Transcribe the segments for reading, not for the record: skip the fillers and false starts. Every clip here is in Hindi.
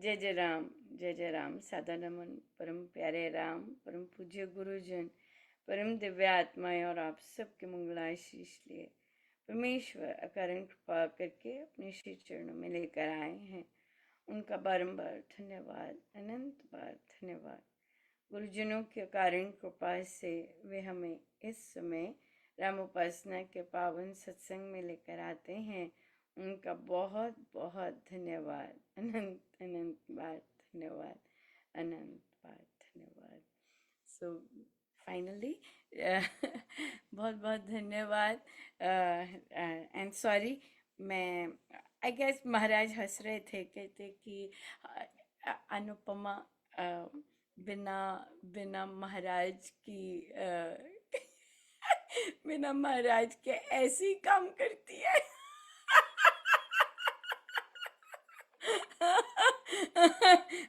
जय जय राम। सादा नमन परम प्यारे राम, परम पूज्य गुरुजन, परम दिव्य आत्माएं और आप सबके मंगलाशीष लिए परमेश्वर अकारण कृपा करके अपने श्री चरणों में लेकर आए हैं। उनका बारंबार धन्यवाद, अनंत बार धन्यवाद। गुरुजनों की अकारण कृपा से वे हमें इस समय राम उपासना के पावन सत्संग में लेकर आते हैं। उनका बहुत बहुत धन्यवाद, अनंत अनंत बार धन्यवाद, अनंत बार धन्यवाद। सो फाइनली बहुत बहुत धन्यवाद। एंड सॉरी, मैं आई गेस महाराज हंस रहे थे, कहते कि अनुपमा बिना बिना महाराज की बिना महाराज के ऐसे ही काम करती है।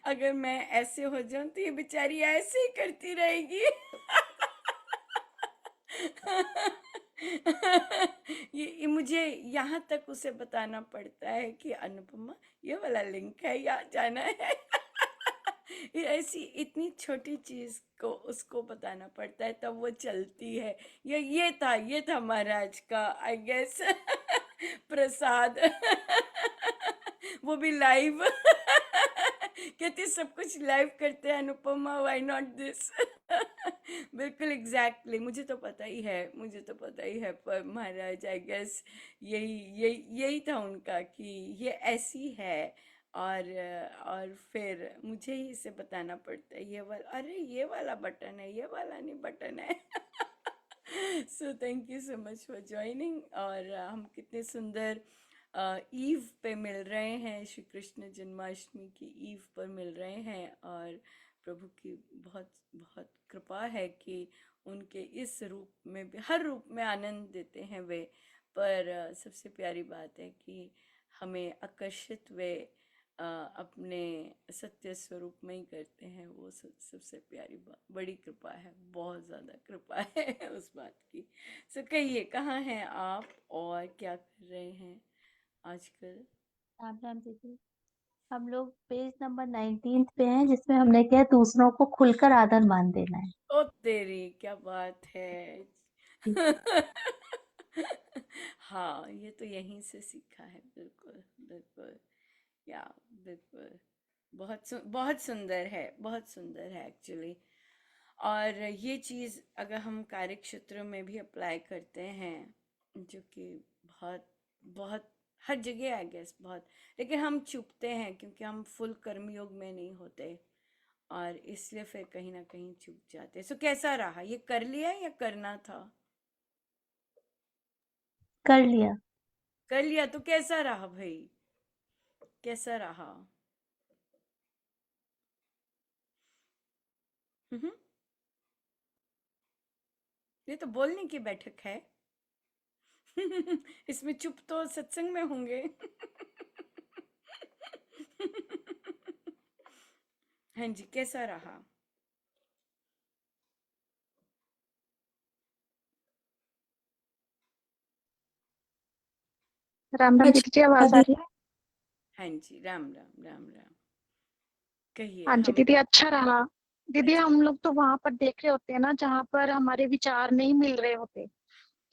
अगर मैं ऐसे हो जाऊं तो ये बेचारी ऐसे ही करती रहेगी। ये मुझे यहाँ तक उसे बताना पड़ता है कि अनुपमा ये वाला लिंक है, यहाँ जाना है। ये ऐसी इतनी छोटी चीज को उसको बताना पड़ता है तब वो चलती है। ये था महाराज का आई गेस प्रसाद। वो भी लाइव। कहती सब कुछ लाइव करते हैं अनुपमा, व्हाई नॉट दिस। बिल्कुल एग्जैक्टली मुझे तो पता ही है, मुझे तो पता ही है, पर महाराज आई गेस यही था उनका कि ये ऐसी है। और फिर मुझे ही इसे बताना पड़ता है, ये वाला, अरे ये वाला बटन है, ये वाला नहीं बटन है। So thank you so much for joining. और हम कितने सुंदर ईव पे मिल रहे हैं, श्री कृष्ण जन्माष्टमी की ईव पर मिल रहे हैं। और प्रभु की बहुत बहुत कृपा है कि उनके इस रूप में भी, हर रूप में आनंद देते हैं वे। पर सबसे प्यारी बात है कि हमें आकर्षित वे अपने सत्य स्वरूप में ही करते हैं। वो सबसे प्यारी बात, बड़ी कृपा है, बहुत ज़्यादा कृपा है उस बात की। सो कहिए, कहाँ हैं आप और क्या कर रहे हैं आजकल? राम राम दीदी। हम लोग पेज नंबर 19 पे हैं, जिसमें हमने क्या है, दूसरों को खुलकर आदर मान देना है। ओ तेरी क्या बात है। जी। हाँ, ये तो यहीं से सीखा है, बिल्कुल बिल्कुल। या बिल्कुल, बहुत सुंदर है, बहुत सुंदर है एक्चुअली। और ये चीज़ अगर हम कार्य क्षेत्र में भी अप्लाई करते हैं, जो कि बहुत बहुत हर जगह आई गेस बहुत, लेकिन हम चूकते हैं क्योंकि हम फुल कर्मयोग में नहीं होते, और इसलिए फिर कहीं ना कहीं चूक जाते। सो कैसा रहा, ये कर लिया या करना था? कर लिया। कर लिया तो कैसा रहा भाई, कैसा रहा? हम्म। ये तो बोलने की बैठक है। इसमें चुप तो सत्संग में होंगे। हाँ जी, कैसा रहा? राम राम दीदी जी, आवाज आ रही है? हाँ जी, राम राम राम राम। कहिए हाँ जी हम। दीदी, अच्छा रहा। दीदी, अच्छा, हम लोग तो वहां पर देख रहे होते हैं ना, जहाँ पर हमारे विचार नहीं मिल रहे होते,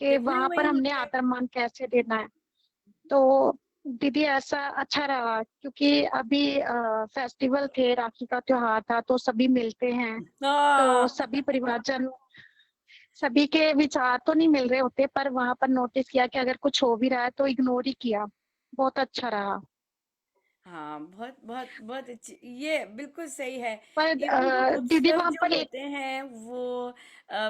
कि देखना वहां पर वही हमने होता है। आदर मान कैसे देना है। तो दीदी, ऐसा अच्छा रहा, क्योंकि अभी फेस्टिवल थे, राखी का त्योहार था, तो सभी मिलते हैं। तो हाँ सभी परिवारजन, सभी के विचार तो नहीं मिल रहे होते, पर वहां पर नोटिस किया कि अगर कुछ हो भी रहा है तो इग्नोर ही किया। बहुत अच्छा रहा। हाँ, बहुत बहुत बहुत अच्छी, ये बिल्कुल सही है। पर इवन तो दीदी, उत्सव वहां जो पर एक होते हैं वो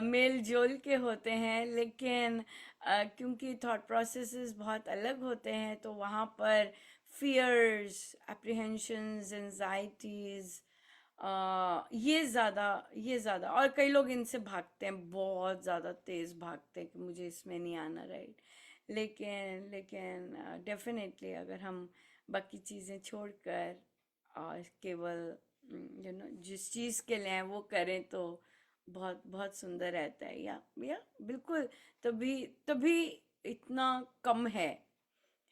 मेल जोल के होते हैं, लेकिन क्योंकि थॉट प्रोसेसेस बहुत अलग होते हैं, तो वहाँ पर फियर्स, एप्रीहेंशंस, एंजाइटीज, ये ज़्यादा और कई लोग इनसे भागते हैं, बहुत ज़्यादा तेज़ भागते हैं कि मुझे इसमें नहीं आना, राइट। लेकिन डेफिनेटली अगर हम बाकी चीज़ें छोड़कर और केवल जिस चीज़ के लिए हैं वो करें तो बहुत बहुत सुंदर रहता है। या बिल्कुल। तभी तभी इतना कम है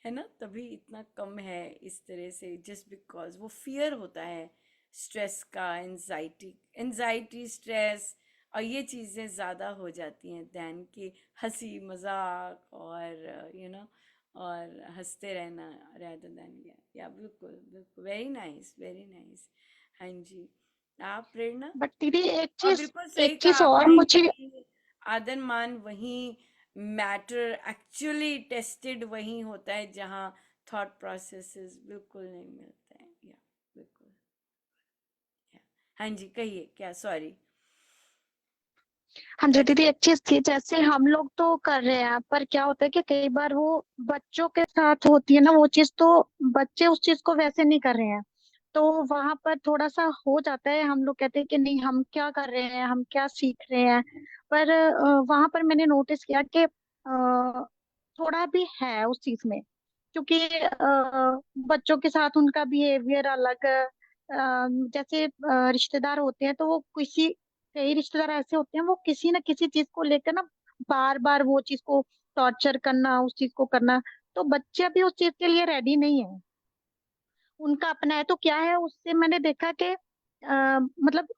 है ना, तभी इतना कम है इस तरह से, जस्ट बिकॉज वो फियर होता है स्ट्रेस का, एनजाइटी, स्ट्रेस, और ये चीज़ें ज़्यादा हो जाती हैं दैन कि हंसी मजाक और और हंसते रहना rather than या बिल्कुल बिल्कुल, वेरी नाइस वेरी नाइस। हाँ जी। आप प्रेरणा? बट दीदी और बिल्कुल एक सही कहा चीज और आपने मुझे, कि आदर मान वहीं, मैटर एक्चुअली टेस्टेड वहीं होता है जहाँ थॉट प्रोसेसेस बिल्कुल नहीं मिलते हैं, या बिल्कुल, या। हाँ जी, कहिए क्या, सॉरी। हाँ जी कट। दीदी, एक चीज थी, जैसे हम लोग तो कर रहे हैं पर क्या होता है कि कई बार वो बच्चों के साथ होती है ना वो चीज, तो बच्चे उस चीज को वैसे नहीं कर रहे हैं, तो वहां पर थोड़ा सा हो जाता है। हम लोग कहते हैं कि नहीं, हम क्या कर रहे हैं, हम क्या सीख रहे हैं, पर वहां पर मैंने नोटिस किया कि थोड़ा भी है उस चीज में, क्योंकि बच्चों के साथ उनका बिहेवियर अलग, जैसे रिश्तेदार होते हैं तो वो किसी, कई रिश्तेदार ऐसे होते हैं वो किसी ना किसी चीज को लेकर ना बार बार वो चीज को टॉर्चर करना, उस चीज को करना, तो बच्चे अभी उस चीज के लिए रेडी नहीं है। उनका अपना है तो क्या है, उससे मैंने देखा कि मतलब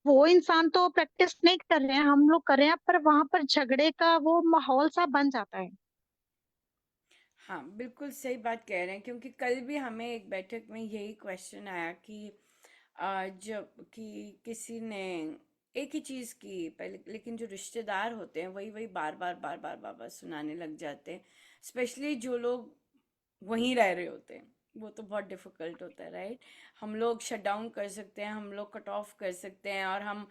वो इंसान तो प्रैक्टिस नहीं कर रहे हैं, हम लोग कर रहे हैं, पर वहां पर झगड़े का वो माहौल सा बन जाता है। हाँ, बिल्कुल सही बात कह रहे हैं, क्योंकि कल भी हमें एक बैठक में यही क्वेश्चन आया कि जब कि किसी ने एक ही चीज़ की पहले, लेकिन जो रिश्तेदार होते हैं वही वही बार बार बार बार बार बार सुनाने लग जाते हैं, स्पेशली जो लोग वहीं रह रहे होते हैं। वो तो बहुत डिफिकल्ट होता है, राइट। हम लोग शट डाउन कर सकते हैं, हम लोग कट ऑफ कर सकते हैं, और हम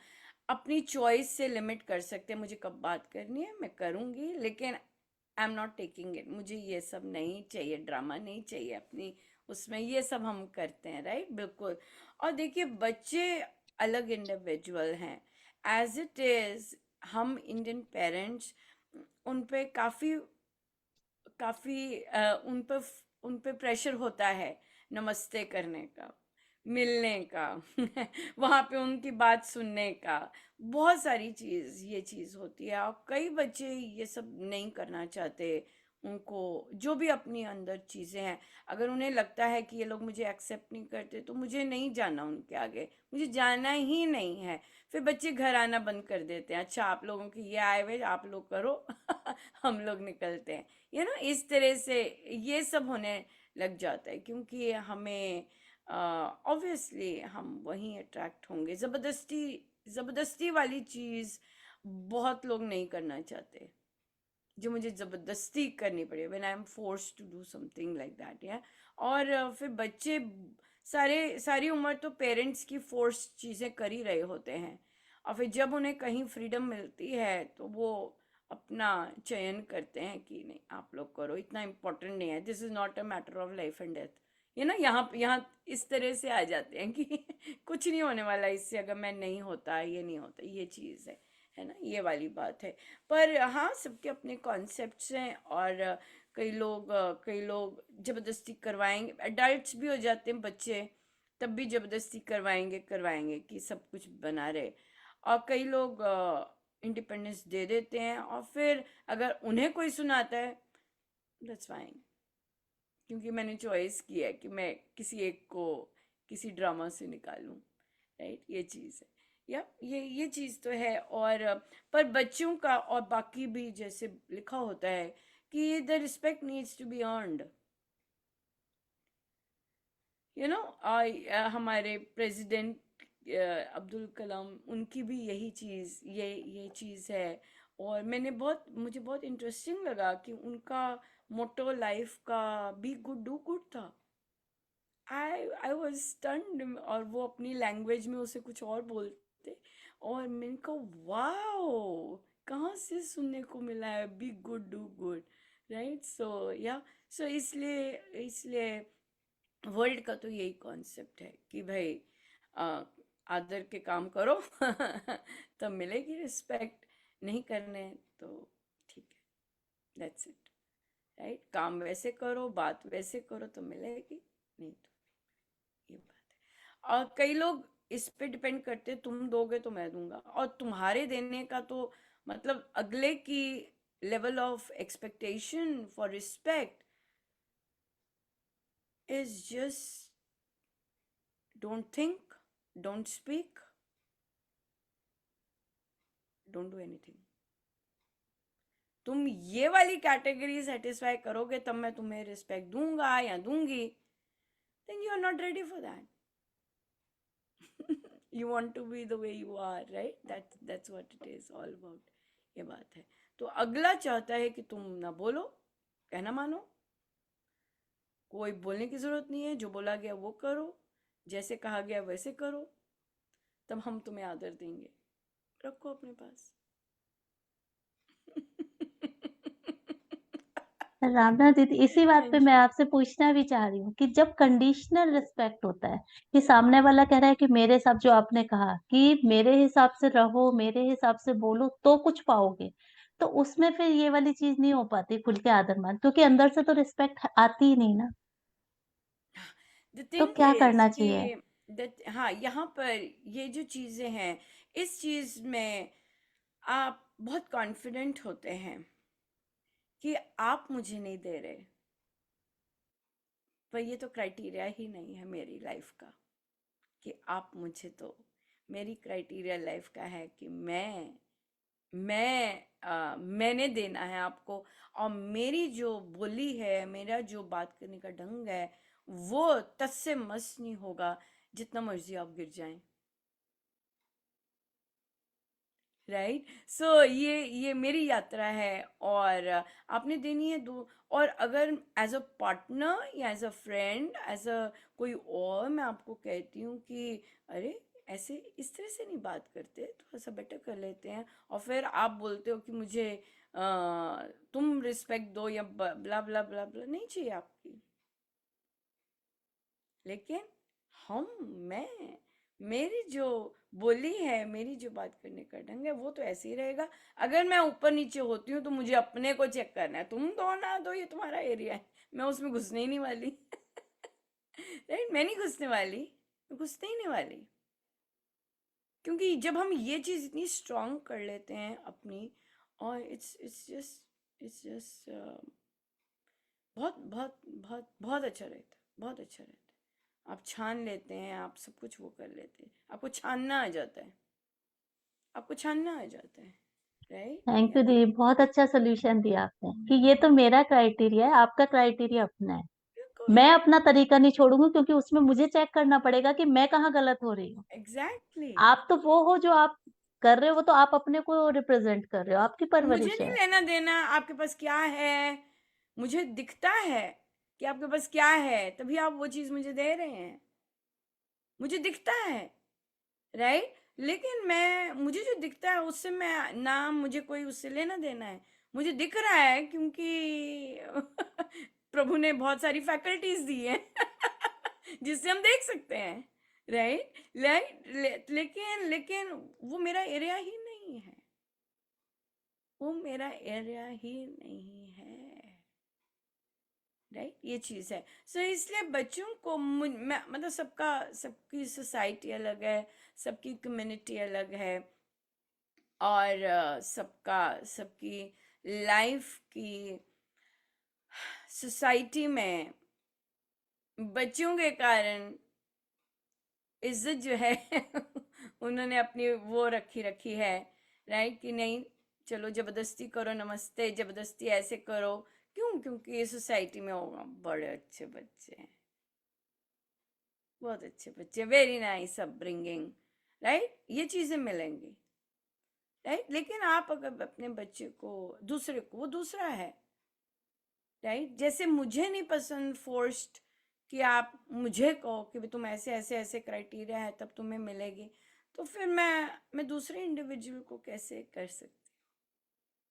अपनी चॉइस से लिमिट कर सकते हैं, मुझे कब बात करनी है मैं करूँगी, लेकिन I am not taking it, मुझे ये सब नहीं चाहिए, ड्रामा नहीं चाहिए अपनी उसमें, ये सब हम करते हैं, राइट, बिल्कुल। और देखिए, बच्चे अलग इंडिविजुअल हैं, एज इट इज़। हम इंडियन पेरेंट्स उन पे काफ़ी काफ़ी उन पे प्रेशर होता है नमस्ते करने का, मिलने का वहाँ पे उनकी बात सुनने का, बहुत सारी ये चीज़ होती है, और कई बच्चे ये सब नहीं करना चाहते। उनको जो भी अपनी अंदर चीज़ें हैं, अगर उन्हें लगता है कि ये लोग मुझे एक्सेप्ट नहीं करते तो मुझे नहीं जाना उनके आगे, मुझे जाना ही नहीं है। फिर बच्चे घर आना बंद कर देते हैं, अच्छा आप लोगों की ये आए हुए, आप लोग करो हम लोग निकलते हैं, इस तरह से ये सब होने लग जाता है, क्योंकि हमें ऑब्वियसली हम वहीं अट्रैक्ट होंगे, ज़बरदस्ती, ज़बरदस्ती वाली चीज़ बहुत लोग नहीं करना चाहते, जो मुझे ज़बरदस्ती करनी पड़े, when I am force to do something like that, या। और फिर बच्चे सारी उम्र तो पेरेंट्स की फोर्स चीज़ें कर ही रहे होते हैं, और फिर जब उन्हें कहीं फ्रीडम मिलती है तो वो अपना चयन करते हैं कि नहीं आप लोग करो, इतना इम्पोर्टेंट नहीं है, this is not a matter of life and death, यहाँ इस तरह से आ जाते हैं कि कुछ नहीं होने वाला इससे, अगर मैं नहीं होता, ये नहीं होता, ये चीज़ है ना, ये वाली बात है। पर हाँ, सबके अपने कॉन्सेप्ट्स हैं, और कई लोग ज़बरदस्ती करवाएंगे, एडल्ट्स भी हो जाते हैं बच्चे, तब भी ज़बरदस्ती करवाएंगे करवाएंगे कि सब कुछ बना रहे, और कई लोग इंडिपेंडेंस दे देते हैं, और फिर अगर उन्हें कोई सुनाता है, दैट्स फाइन, क्योंकि मैंने चॉइस की है कि मैं किसी एक को किसी ड्रामा से निकालूं, राइट, ये चीज़ है, या ये चीज़ तो है। और पर बच्चों का और बाकी भी जैसे लिखा होता है कि the respect needs to be earned, हमारे प्रेसिडेंट अब्दुल कलाम, उनकी भी यही चीज़, ये चीज़ है। और मुझे बहुत इंटरेस्टिंग लगा कि उनका मोटो लाइफ का बी गुड डू गुड था। आई वाज स्टन्ड, और वो अपनी लैंग्वेज में उसे कुछ और बोलते, और मैंने कहा वाओ, कहाँ से सुनने को मिला है be good do good, right. So yeah, so इसलिए इसलिए वर्ल्ड का तो यही कॉन्सेप्ट है कि भाई आ, आदर के काम करो तब मिलेगी रिस्पेक्ट, नहीं करने तो ठीक है, दैट्स इट, राइट। काम वैसे करो, बात वैसे करो तो मिलेगी, नहीं तो, ये बात है। और कई लोग इस पे डिपेंड करते हैं, तुम दोगे तो मैं दूंगा, और तुम्हारे देने का तो मतलब अगले की level of expectation for respect is just don't think, don't speak, don't do anything. तुम ये वाली कैटेगरी सेटिस्फाई करोगे तब मैं तुम्हें रिस्पेक्ट दूंगा या दूंगी. Then you are not ready for that. You want to be the way you are, right? That's what it is all about. ये बात है. तो अगला चाहता है कि तुम ना बोलो, कहना मानो, कोई बोलने की जरूरत नहीं है, जो बोला गया वो करो, जैसे कहा गया वैसे करो, तब हम तुम्हें आदर देंगे. रखो अपने पास. रामनाथ दीदी, इसी बात हाँ पे जी. मैं आपसे पूछना भी चाह रही हूँ कि जब कंडीशनल रिस्पेक्ट होता है कि सामने वाला कह रहा है कि मेरे हिसाब, जो आपने कहा कि मेरे हिसाब से रहो, मेरे हिसाब से बोलो तो कुछ पाओगे, तो उसमें फिर ये वाली चीज नहीं हो पाती खुल के आदर मान, क्योंकि अंदर से तो रिस्पेक्ट आती ही नहीं ना. द तो थिंग क्या इज करना कि चाहिए? हाँ, यहाँ पर ये जो चीज़ें हैं, इस चीज़ में आप बहुत कॉन्फिडेंट होते हैं कि आप मुझे नहीं दे रहे, पर ये तो क्राइटेरिया ही नहीं है मेरी लाइफ का कि आप मुझे दो. मेरी क्राइटेरिया लाइफ का है कि मैंने देना है आपको, और मेरी जो बोली है, मेरा जो बात करने का ढंग है, वो तस से मस नहीं होगा जितना मर्जी आप गिर जाएं. राइट. सो ये मेरी यात्रा है, और आपने देनी है दो. और अगर एज अ पार्टनर या as a friend, as a कोई और, मैं आपको कहती हूँ कि अरे ऐसे इस तरह से नहीं बात करते, थोड़ा सा बेटर कर लेते हैं, और फिर आप बोलते हो कि मुझे तुम रिस्पेक्ट दो या ब्ला ब्ला ब्ला ब्ला, नहीं चाहिए आपकी. लेकिन हम मैं मेरी जो बोली है, मेरी जो बात करने का ढंग है, वो तो ऐसे ही रहेगा. अगर मैं ऊपर नीचे होती हूँ तो मुझे अपने को चेक करना है. तुम दो ना दो, ये तुम्हारा एरिया है, मैं उसमें घुसने ही नहीं वाली. राइट. मैं नहीं घुसने वाली, मैं घुसने ही नहीं वाली. क्योंकि जब हम ये चीज़ इतनी स्ट्रांग कर लेते हैं अपनी, और इट्स जस्ट बहुत बहुत बहुत बहुत अच्छा रहता है, बहुत अच्छा रहता है. आप छान लेते हैं, आप सब कुछ वो कर लेते हैं, आपको छानना आ जाता है, आपको छानना आ जाता है. राइट. थैंक या यू दीदी, बहुत अच्छा सोल्यूशन दिया आपने कि ये तो मेरा क्राइटेरिया है, आपका क्राइटेरिया अपना है. बिल्कुल. मैं अपना तरीका नहीं छोड़ूंगी, क्योंकि उसमें मुझे चेक करना पड़ेगा कि मैं कहाँ गलत हो रही हूँ. एग्जैक्टली. आप तो वो हो जो आप कर रहे हो, वो तो आप अपने को रिप्रेजेंट कर रहे हो, आपकी मुझे परवरिश नहीं है. लेना देना आपके पास क्या है. मुझे दिखता है कि आपके पास क्या है, तभी आप वो चीज़ मुझे दे रहे हैं. मुझे दिखता है. राइट. लेकिन मुझे जो दिखता है उससे मैं ना, मुझे कोई उससे लेना देना है. मुझे दिख रहा है क्योंकि प्रभु ने बहुत सारी फैकल्टीज दी है जिससे हम देख सकते हैं. राइट. लेकिन लेकिन वो मेरा एरिया ही नहीं है, वो मेरा एरिया ही नहीं है. राइट. ये चीज़ है. सो इसलिए बच्चों को मतलब सबकी सोसाइटी अलग है, सबकी कम्युनिटी अलग है, और सबकी लाइफ की सोसाइटी में बच्चों के कारण इज्जत जो है उन्होंने अपनी वो रखी है. राइट. कि नहीं, चलो जबरदस्ती करो, नमस्ते, जबरदस्ती ऐसे करो. क्यों? क्योंकि ये सोसाइटी में होगा बड़े अच्छे बच्चे हैं, बहुत अच्छे बच्चे, वेरी नाइस अपब्रिंगिंग. राइट. ये चीज़ें मिलेंगी. राइट. लेकिन आप अगर अपने बच्चे को, दूसरे को, वो दूसरा है. राइट. जैसे मुझे नहीं पसंद फोर्स्ड कि आप मुझे कहो कि भी तुम ऐसे ऐसे ऐसे क्राइटेरिया है तब तुम्हें मिलेगी, तो फिर मैं दूसरे इंडिविजुअल को कैसे कर सकती?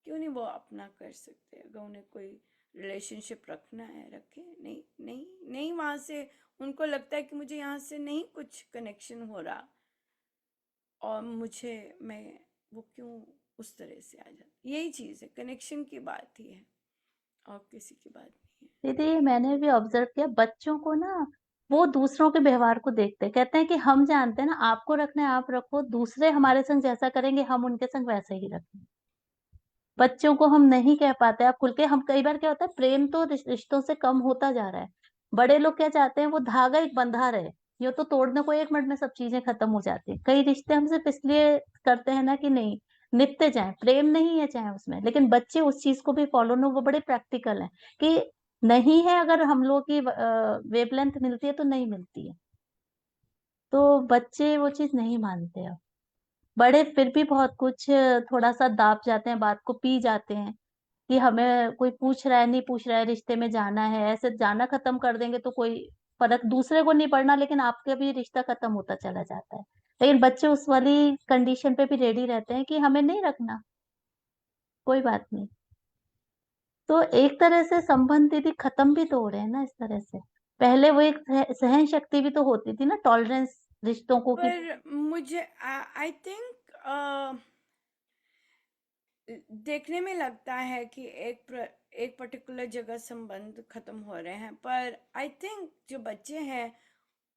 क्यों नहीं वो अपना कर सकते? अगर उन्हें कोई रिलेशनशिप रखना है, रखे. नहीं नहीं नहीं, वहाँ से उनको लगता है कि मुझे यहाँ से नहीं कुछ कनेक्शन हो रहा, और मैं वो क्यों उस तरह से आ जाती. यही चीज़ है, कनेक्शन की बात ही है, और किसी की बात नहीं है. दीदी, मैंने भी ऑब्जर्व किया बच्चों को ना, वो दूसरों के व्यवहार को देखते हैं, कहते हैं कि हम जानते हैं ना, आपको रखना है आप रखो, दूसरे हमारे संग जैसा करेंगे हम उनके संग वैसे ही रखेंगे. बच्चों को हम नहीं कह पाते आप खुल के. हम कई बार क्या होता है, प्रेम तो रिश्तों से कम होता जा रहा है, बड़े लोग क्या चाहते हैं, वो धागा एक बंधा रहे, ये तो तोड़ने को 1 मिनट में सब चीजें खत्म हो जाती है। कई रिश्ते हम सिर्फ इसलिए करते हैं ना कि नहीं निपटे जाए, प्रेम नहीं है चाहे उसमें, लेकिन बच्चे उस चीज को भी फॉलो ना, वो बड़े प्रैक्टिकल है कि नहीं है, अगर हम लोग की वेवलेंथ मिलती है तो नहीं मिलती है, तो बच्चे वो चीज नहीं मानते हैं। बड़े फिर भी बहुत कुछ थोड़ा सा दाब जाते हैं, बात को पी जाते हैं कि हमें कोई पूछ रहा है नहीं पूछ रहा है, रिश्ते में जाना है, ऐसे जाना खत्म कर देंगे तो कोई फर्क दूसरे को नहीं पड़ना, लेकिन आपका भी रिश्ता खत्म होता चला जाता है। लेकिन बच्चे उस वाली कंडीशन पे भी रेडी रहते हैं कि हमें नहीं रखना, कोई बात नहीं। तो एक तरह से संबंध दीदी खत्म भी तो हो रहे हैं ना इस तरह से। पहले वो एक सहन शक्ति भी तो होती थी ना, टॉलरेंस रिश्तों को कि पर मुझे आई थिंक देखने में लगता है कि एक पर्टिकुलर जगह संबंध खत्म हो रहे हैं, पर आई थिंक जो बच्चे हैं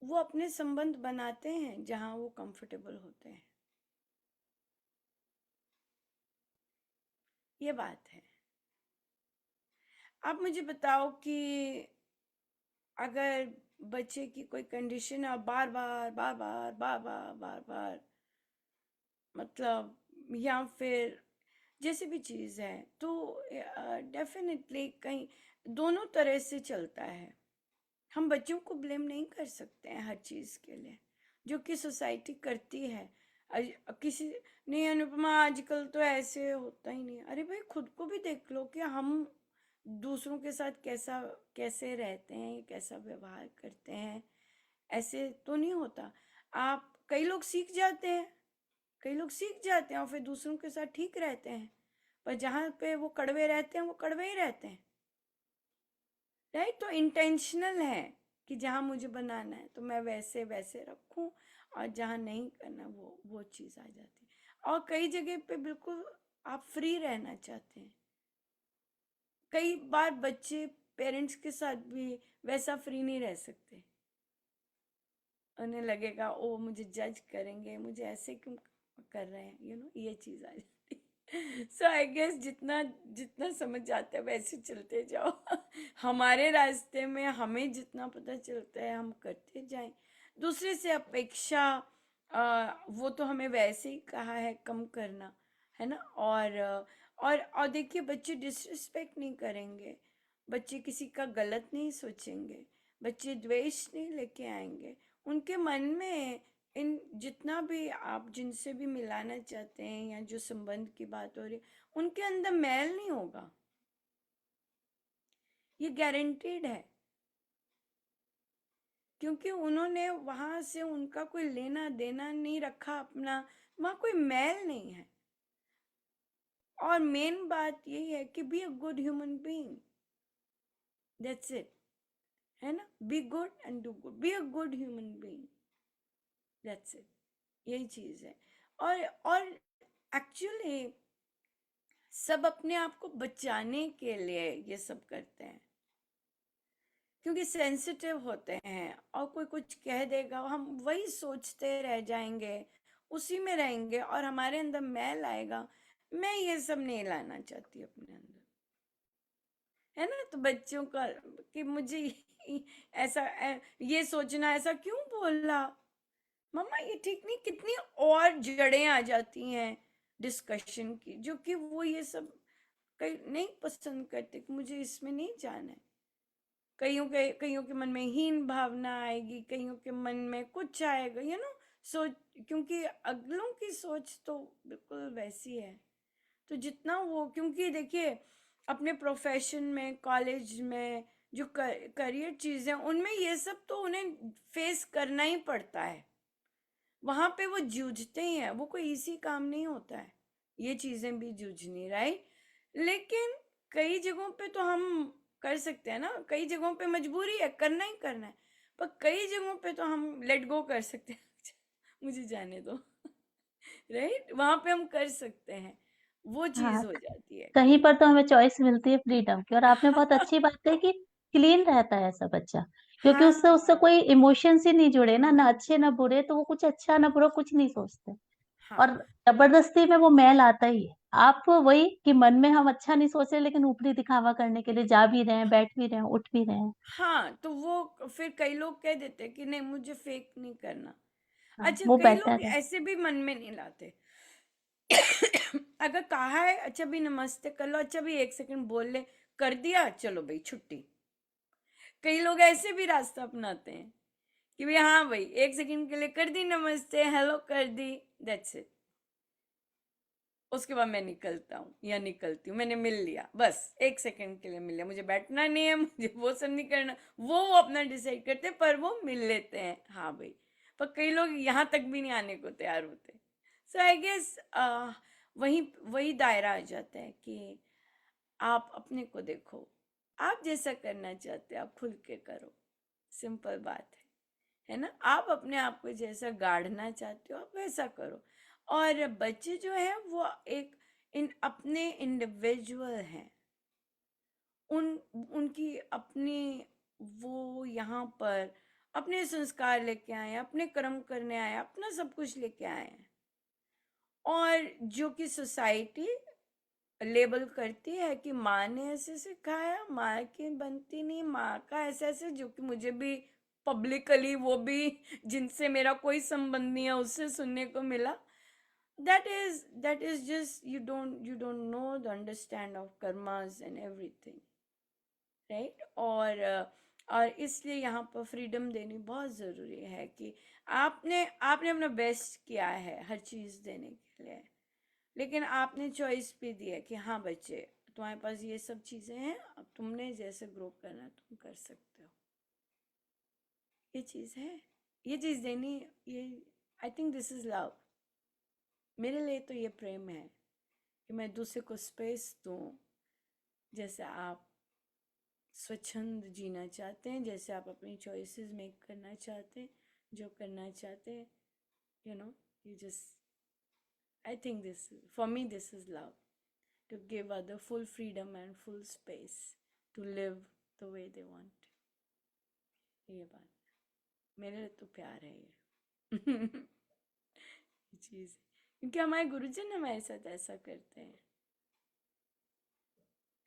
वो अपने संबंध बनाते हैं जहां वो कंफर्टेबल होते हैं। ये बात है। आप मुझे बताओ कि अगर बच्चे की कोई कंडीशन है, बार बार बार बार बार बार बार बार मतलब, या फिर जैसे भी चीज़ है, तो डेफिनेटली कहीं दोनों तरह से चलता है। हम बच्चों को ब्लेम नहीं कर सकते हैं हर चीज़ के लिए जो कि सोसाइटी करती है। किसी नहीं अनुपमा, आजकल तो ऐसे होता ही नहीं। अरे भाई, खुद को भी देख लो कि हम दूसरों के साथ कैसा कैसे रहते हैं, कैसा व्यवहार करते हैं। ऐसे तो नहीं होता। आप कई लोग सीख जाते हैं, कई लोग सीख जाते हैं और फिर दूसरों के साथ ठीक रहते हैं, पर जहाँ पे वो कड़वे रहते हैं वो कड़वे ही रहते हैं। राइट? तो इंटेंशनल है कि जहाँ मुझे बनाना है तो मैं वैसे वैसे रखूं, और जहाँ नहीं करना वो चीज़ आ जाती है। और कई जगह पे बिल्कुल आप फ्री रहना चाहते हैं। कई बार बच्चे पेरेंट्स के साथ भी वैसा फ्री नहीं रह सकते। उन्हें लगेगा ओ मुझे जज करेंगे, मुझे ऐसे क्यों कर रहे हैं, ये चीज़ आ जाती है। सो आई गेस जितना जितना समझ जाते हैं वैसे चलते जाओ। हमारे रास्ते में हमें जितना पता चलता है हम करते जाएं। दूसरे से अपेक्षा वो तो हमें वैसे ही कहा है कम करना, है ना। और देखिए, बच्चे डिसरिस्पेक्ट नहीं करेंगे, बच्चे किसी का गलत नहीं सोचेंगे, बच्चे द्वेष नहीं लेके आएंगे। उनके मन में इन जितना भी आप जिनसे भी मिलाना चाहते हैं या जो संबंध की बात हो रही है, उनके अंदर मैल नहीं होगा। ये गारंटीड है, क्योंकि उन्होंने वहां से उनका कोई लेना देना नहीं रखा अपना, वहां कोई मैल नहीं है। और मेन बात यही है कि be a good human being, that's it, है ना। Be good and do good, be a good human being, that's it. यही चीज है। और एक्चुअली सब अपने आप को बचाने के लिए ये सब करते हैं, क्योंकि सेंसिटिव होते हैं और कोई कुछ कह देगा हम वही सोचते रह जाएंगे, उसी में रहेंगे और हमारे अंदर मैल आएगा। मैं ये सब नहीं लाना चाहती अपने अंदर, है ना। तो बच्चों का कि मुझे ऐसा ये सोचना, ऐसा क्यों बोला मम्मा, ये ठीक नहीं, कितनी और जड़ें आ जाती हैं डिस्कशन की, जो कि वो ये सब कई नहीं पसंद करते कि मुझे इसमें नहीं जाना है। कईयों के मन में हीन भावना आएगी, कईयों के मन में कुछ आएगा, सोच, क्योंकि अगलों की सोच तो बिल्कुल वैसी है। तो जितना वो, क्योंकि देखिए अपने प्रोफेशन में, कॉलेज में जो करियर चीज़ें, उनमें ये सब तो उन्हें फेस करना ही पड़ता है। वहां पे वो जूझते ही हैं, वो कोई इजी काम नहीं होता है ये चीजें भी जूझनी, राइट। लेकिन कई जगहों पे तो हम कर सकते हैं ना, कई जगहों पे मजबूरी है, करना ही करना है। पर कई जगहों पे तो हम लेट गो कर सकते हैं। मुझे जाने दो। राइट, वहां पे हम कर सकते हैं, वो हाँ, चीज हो जाती है कहीं कहीं। पर तो हमें चॉइस मिलती है फ्रीडम की, और आपने बहुत अच्छी बात कही कि क्लीन रहता है ऐसा बच्चा, क्योंकि उससे उससे हाँ कोई इमोशंस ही नहीं जुड़े ना, ना अच्छे ना बुरे, तो वो कुछ अच्छा ना बुरा कुछ नहीं सोचते। हाँ और जबरदस्ती में वो मैल आता ही है। आप वही कि मन में हम अच्छा नहीं सोच रहे, लेकिन ऊपरी दिखावा करने के लिए जा भी रहे हैं, बैठ भी रहे हैं, उठ भी रहे हैं। हाँ, तो वो फिर कई लोग कह देते हैं कि नहीं मुझे फेक नहीं करना। हाँ, अच्छा, वो कई लोग बेटर है। ऐसे भी मन में नहीं लाते। अगर कहा है अच्छा भी नमस्ते कर लो, अच्छा भी 1 सेकंड बोल ले, कर दिया, चलो भाई छुट्टी। कई लोग ऐसे भी रास्ता अपनाते हैं कि भाई हाँ भाई 1 सेकंड के लिए कर दी नमस्ते, हेलो कर दी, दैट्स इट। उसके बाद मैं निकलता हूँ या निकलती हूँ, मैंने मिल लिया, बस 1 सेकंड के लिए मिल लिया, मुझे बैठना नहीं है, मुझे वो सब नहीं करना। वो अपना डिसाइड करते हैं, पर वो मिल लेते हैं, हाँ भाई। पर कई लोग यहाँ तक भी नहीं आने को तैयार होते। सो आई गेस वही वही दायरा आ जाता है कि आप अपने को देखो, आप जैसा करना चाहते हो आप खुल के करो, सिंपल बात है ना। आप अपने आप को जैसा गाढ़ना चाहते हो आप वैसा करो। और बच्चे जो है वो एक इन अपने इंडिविजुअल हैं, उन उनकी अपनी, वो यहाँ पर अपने संस्कार लेके आए हैं, अपने कर्म करने आए हैं, अपना सब कुछ लेके आए हैं। और जो कि सोसाइटी लेबल करती है कि माँ ने ऐसे सिखाया, माँ की बनती नहीं, माँ का ऐसे ऐसे, जो कि मुझे भी पब्लिकली, वो भी जिनसे मेरा कोई संबंध नहीं है, उससे सुनने को मिला। that is just you don't know the understand of karmas and everything, right. और इसलिए यहाँ पर फ्रीडम देनी बहुत ज़रूरी है कि आपने आपने अपना बेस्ट किया है हर चीज़ देने के लिए, लेकिन आपने चॉइस भी दी है कि हाँ बच्चे, तुम्हारे पास ये सब चीज़ें हैं, अब तुमने जैसे ग्रो करना है तुम कर सकते हो। ये चीज़ है, ये चीज़ देनी, ये I think this is love. मेरे लिए तो ये प्रेम है कि मैं दूसरे को स्पेस दूँ, जैसे आप स्वच्छंद जीना चाहते हैं, जैसे आप अपनी चॉइसेस मेक करना चाहते हैं, जो करना चाहते हैं, you know, you just, I think this, for me this is love, to give other full freedom and full space to live the way they want। ये बात मेरे लिए तो प्यार है ये। ये चीज़, क्योंकि हमारे गुरुजन हमारे साथ ऐसा करते हैं,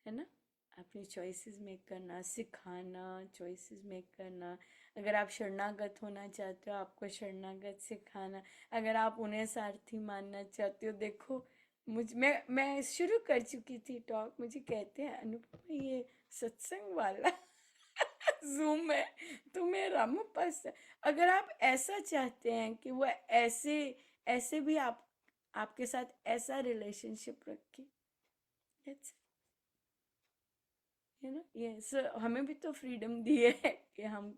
है ना। अपनी चॉइसेस मेक करना सिखाना, चॉइसेस मेक करना। अगर आप शरणागत होना चाहते हो आपको शरणागत सिखाना। अगर आप उन्हें सारथी मानना चाहते हो, देखो मैं शुरू कर चुकी थी टॉक, मुझे कहते हैं अनुपमा ये सत्संग वाला जूम है, तुम्हें रामपास है। अगर आप ऐसा चाहते हैं कि वो ऐसे ऐसे भी आपके साथ ऐसा रिलेशनशिप रखे, है ना। ये हमें भी तो फ्रीडम दी है कि हम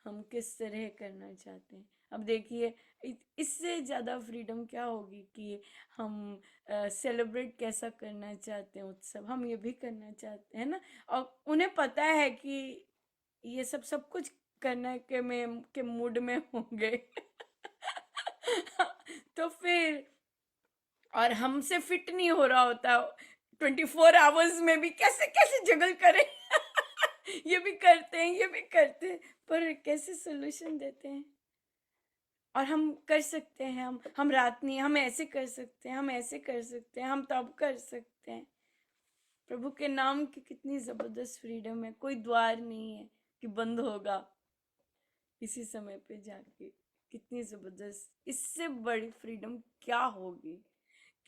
हम किस तरह करना चाहते हैं। अब देखिए इससे ज़्यादा फ्रीडम क्या होगी कि हम सेलिब्रेट कैसा करना चाहते हैं उत्सव, हम ये भी करना चाहते हैं ना। और उन्हें पता है कि ये सब कुछ करने के मूड में होंगे। तो फिर, और हमसे फिट नहीं हो रहा होता 24 आवर्स में भी, कैसे कैसे जगल करें। ये भी करते हैं ये भी करते हैं, पर कैसे सोल्यूशन देते हैं। और हम कर सकते हैं, हम रात नहीं, हम ऐसे कर सकते हैं, हम ऐसे कर सकते हैं, हम तब कर सकते हैं। प्रभु के नाम की कितनी जबरदस्त फ्रीडम है, कोई द्वार नहीं है कि बंद होगा इसी समय पे जाके। कितनी जबरदस्त, इससे बड़ी फ्रीडम क्या होगी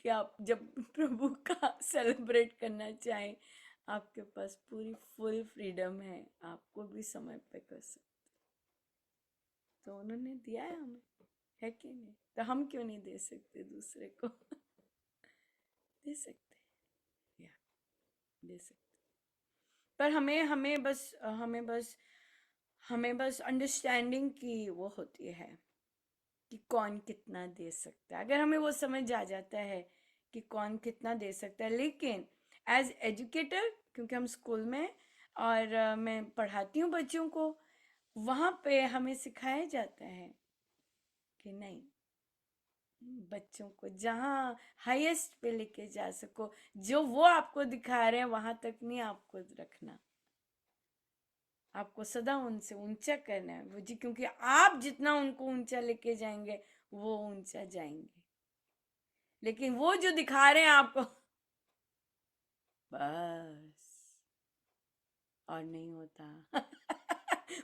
कि आप जब प्रभु का सेलिब्रेट करना चाहें, आपके पास पूरी फुल फ्रीडम है, आपको भी समय पे कर सकते। तो उन्होंने दिया है हमें, है कि नहीं, तो हम क्यों नहीं दे सकते दूसरे को। दे सकते हैं, या दे सकते। पर हमें बस अंडरस्टैंडिंग की वो होती है कि कौन कितना दे सकता है। अगर हमें वो समझ आ जाता है कि कौन कितना दे सकता है, लेकिन एज एजुकेटर, क्योंकि हम स्कूल में और मैं पढ़ाती हूँ बच्चों को, वहाँ पे हमें सिखाया जाता है कि नहीं, बच्चों को जहाँ हाईएस्ट पे लेके जा सको, जो वो आपको दिखा रहे हैं वहां तक नहीं आपको रखना, आपको सदा उनसे ऊंचा करना है वो जी, क्योंकि आप जितना उनको ऊंचा लेके जाएंगे वो ऊंचा जाएंगे। लेकिन वो जो दिखा रहे हैं आपको, बस और नहीं होता।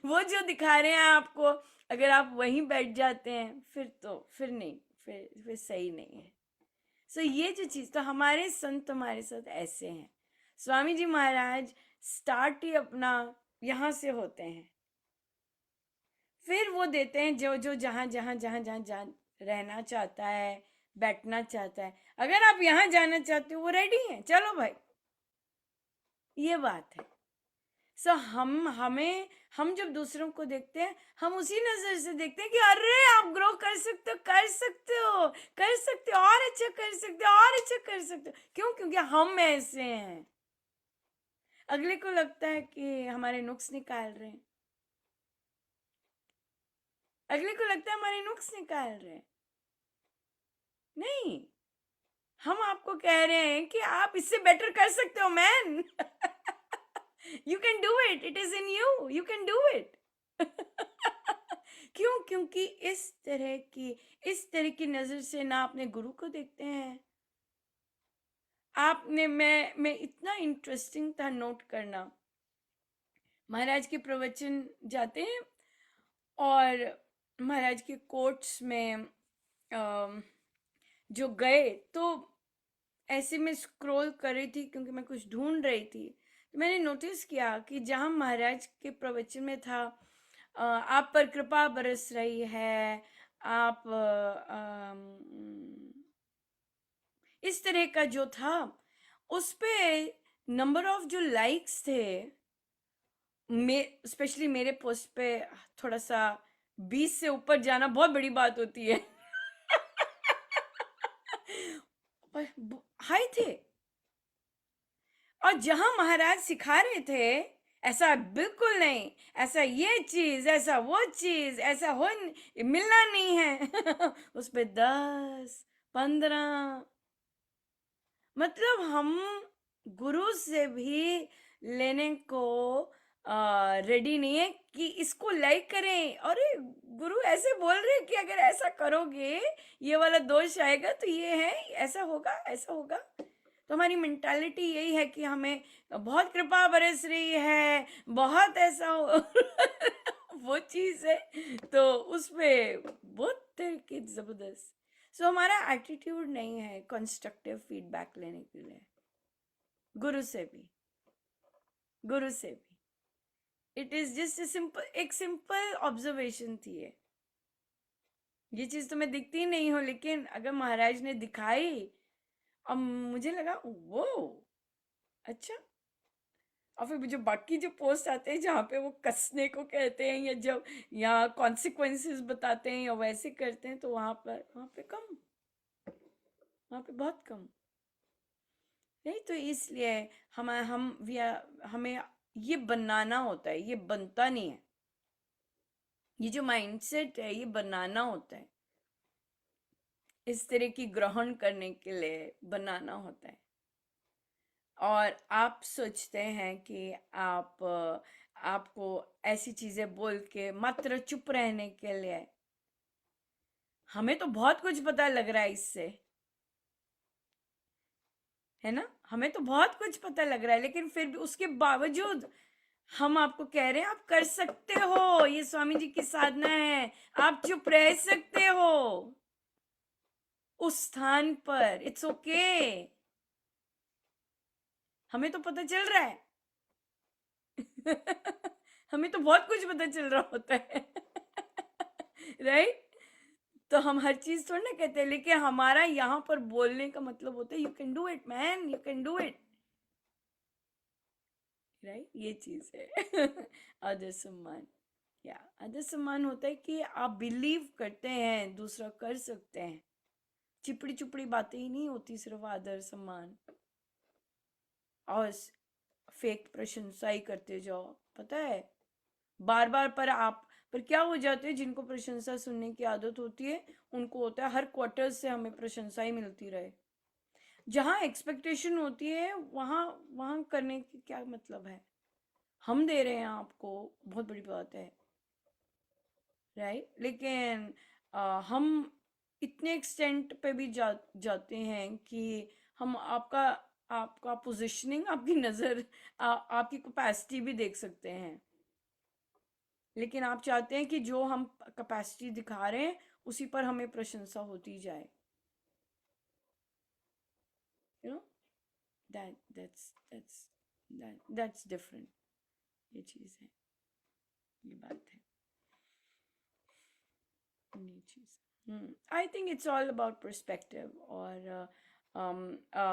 वो जो दिखा रहे हैं आपको, अगर आप वहीं बैठ जाते हैं फिर नहीं, फिर सही नहीं है। सो ये जो चीज, तो हमारे संत हमारे साथ ऐसे हैं। स्वामी जी महाराज स्टार्ट ही अपना यहाँ से होते हैं, फिर वो देते हैं जो जो जहाँ जहाँ जहाँ जहाँ जहाँ रहना चाहता है, बैठना चाहता है। अगर आप यहाँ जाना चाहते हो वो रेडी हैं, चलो भाई, ये बात है। सो हम जब दूसरों को देखते हैं, हम उसी नजर से देखते हैं कि अरे आप ग्रो कर सकते हो, कर सकते हो, कर सकते हो, और अच्छा कर सकते हो, और अच्छा कर सकते हो। क्यों? क्योंकि हम ऐसे हैं। अगले को लगता है कि हमारे नुक्स निकाल रहे हैं, अगले को लगता है हमारे नुक्स निकाल रहे हैं। नहीं, हम आपको कह रहे हैं कि आप इससे बेटर कर सकते हो man. You can do it, it is in you, you can do it. क्यों? क्योंकि इस तरह की नजर से ना अपने गुरु को देखते हैं आपने। मैं इतना इंटरेस्टिंग था नोट करना, महाराज के प्रवचन जाते हैं और महाराज के कोट्स में जो गए, तो ऐसे में स्क्रॉल कर रही थी क्योंकि मैं कुछ ढूंढ रही थी, तो मैंने नोटिस किया कि जहाँ महाराज के प्रवचन में था आप पर कृपा बरस रही है, आप इस तरह का जो था, उस पे नंबर ऑफ जो लाइक्स थे, स्पेशली मेरे पोस्ट पे, थोड़ा सा 20 से ऊपर जाना बहुत बड़ी बात होती है। हाई थे। और जहां महाराज सिखा रहे थे ऐसा बिल्कुल नहीं, ऐसा ये चीज, ऐसा वो चीज, ऐसा हो मिलना नहीं है। उस पे 10, 15, मतलब हम गुरु से भी लेने को रेडी नहीं है कि इसको लाइक करें। अरे गुरु ऐसे बोल रहे हैं कि अगर ऐसा करोगे ये वाला दोष आएगा, तो ये है, ऐसा होगा, ऐसा होगा। तो हमारी मेंटालिटी यही है कि हमें बहुत कृपा बरस रही है, बहुत ऐसा हो। वो चीज है, तो उसपे बहुत तरह की जबरदस्त। सो हमारा एटीट्यूड नहीं है कंस्ट्रक्टिव फीडबैक लेने के लिए, गुरु से भी, गुरु से भी। इट इज जस्ट एक सिंपल ऑब्जर्वेशन थी ये चीज तो मैं दिखती नहीं हूँ, लेकिन अगर महाराज ने दिखाई और मुझे लगा वो अच्छा। और फिर जो बाकी जो पोस्ट आते हैं जहाँ पे वो कसने को कहते हैं, या जब या कॉन्सिक्वेंसेस बताते हैं या वैसे करते हैं, तो वहां पे कम, वहां पे बहुत कम। नहीं, तो इसलिए हमें ये बनाना होता है, ये बनता नहीं है। ये जो माइंडसेट है ये बनाना होता है, इस तरह की ग्रहण करने के लिए बनाना होता है। और आप सोचते हैं कि आपको ऐसी चीजें बोल के मात्र चुप रहने के लिए, हमें तो बहुत कुछ पता लग रहा है इससे, है ना? हमें तो बहुत कुछ पता लग रहा है, लेकिन फिर भी उसके बावजूद हम आपको कह रहे हैं आप कर सकते हो, ये स्वामी जी की साधना है, आप चुप रह सकते हो उस स्थान पर, इट्स ओके। हमें तो पता चल रहा है। हमें तो बहुत कुछ पता चल रहा होता है। राइट? तो हम हर चीज थोड़ी ना कहते हैं, लेकिन हमारा यहाँ पर बोलने का मतलब होता है you can do it man, you can do it. Right? ये चीज है। आदर सम्मान, या आदर सम्मान होता है कि आप बिलीव करते हैं दूसरा कर सकते हैं। चिपड़ी चुपड़ी बातें ही नहीं होती, सिर्फ आदर सम्मान और फेक प्रशंसा ही करते जाओ। पता है, बार बार पर क्या हो जाते हैं, जिनको प्रशंसा सुनने की आदत होती है उनको होता है हर क्वार्टर से हमें प्रशंसा ही मिलती रहे। जहाँ एक्सपेक्टेशन होती है वहां वहां करने की क्या मतलब है? हम दे रहे हैं आपको, बहुत बड़ी बात है। राइट? लेकिन हम इतने एक्सटेंट पे भी जाते हैं कि हम आपका आपका पोजीशनिंग, आपकी नज़र, आपकी कैपेसिटी भी देख सकते हैं, लेकिन आप चाहते हैं कि जो हम कैपेसिटी दिखा रहे हैं उसी पर हमें प्रशंसा होती जाए। You know that's different. ये चीज़ है, ये बात है, ये चीज़। I think it's all about perspective. और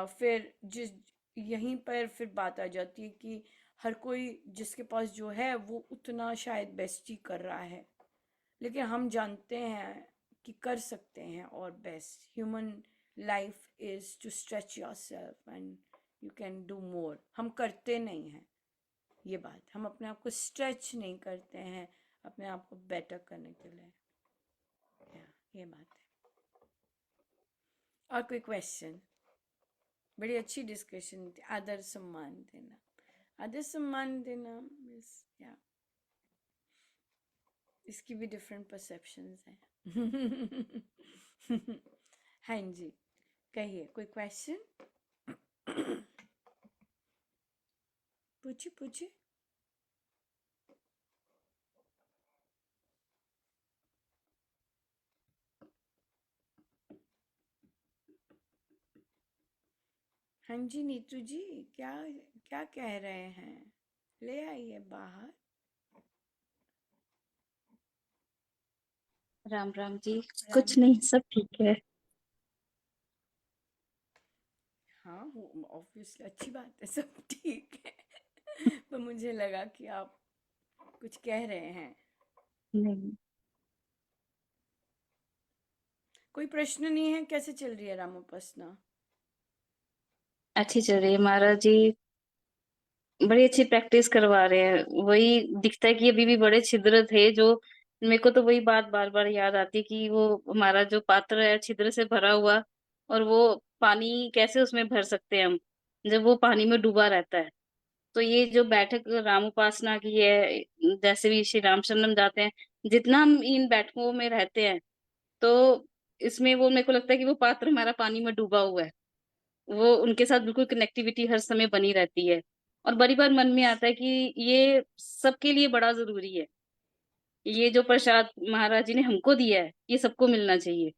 फिर जिस यहीं पर फिर बात आ जाती है कि हर कोई जिसके पास जो है वो उतना शायद बेस्ट ही कर रहा है, लेकिन हम जानते हैं कि कर सकते हैं और best. Human life is to stretch yourself and you can do more. हम करते नहीं हैं ये बात, हम अपने आप को स्ट्रेच नहीं करते हैं अपने आप को बेटर करने के लिए। ये बात है। और कोई क्वेश्चन? बड़ी अच्छी डिस्कशन थी। आदर सम्मान देना, आदर सम्मान देना इस या इसकी भी डिफरेंट परसेप्शंस हैं। हाँ जी, कहिए कोई क्वेश्चन? पूछिए पूछिए। हाँ जी नीतू जी, क्या क्या कह रहे हैं? ले आइए बाहर। राम राम जी। राम कुछ नहीं, राम। सब ठीक है। हाँ, वो ऑब्वियसली अच्छी बात है, सब ठीक है। पर मुझे लगा कि आप कुछ कह रहे हैं। नहीं, कोई प्रश्न नहीं है? कैसे चल रही है रामोपासना? अच्छी चल रही है महाराज जी। बड़ी अच्छी प्रैक्टिस करवा रहे हैं। वही दिखता है कि अभी भी बड़े छिद्र थे जो, मेरे को तो वही बात बार बार याद आती है कि वो हमारा जो पात्र है छिद्र से भरा हुआ, और वो पानी कैसे उसमें भर सकते हैं हम जब वो पानी में डूबा रहता है। तो ये जो बैठक राम उपासना की है, जैसे भी श्री रामचंद्रम जाते हैं, जितना हम इन बैठकों में रहते हैं, तो इसमें वो मेरे को लगता है कि वो पात्र हमारा पानी में डूबा हुआ है। वो उनके साथ बिल्कुल कनेक्टिविटी हर समय बनी रहती है। और बड़ी बार मन में आता है कि ये सबके लिए बड़ा जरूरी है। ये जो प्रसाद महाराज जी ने हमको दिया है, ये सबको मिलना चाहिए।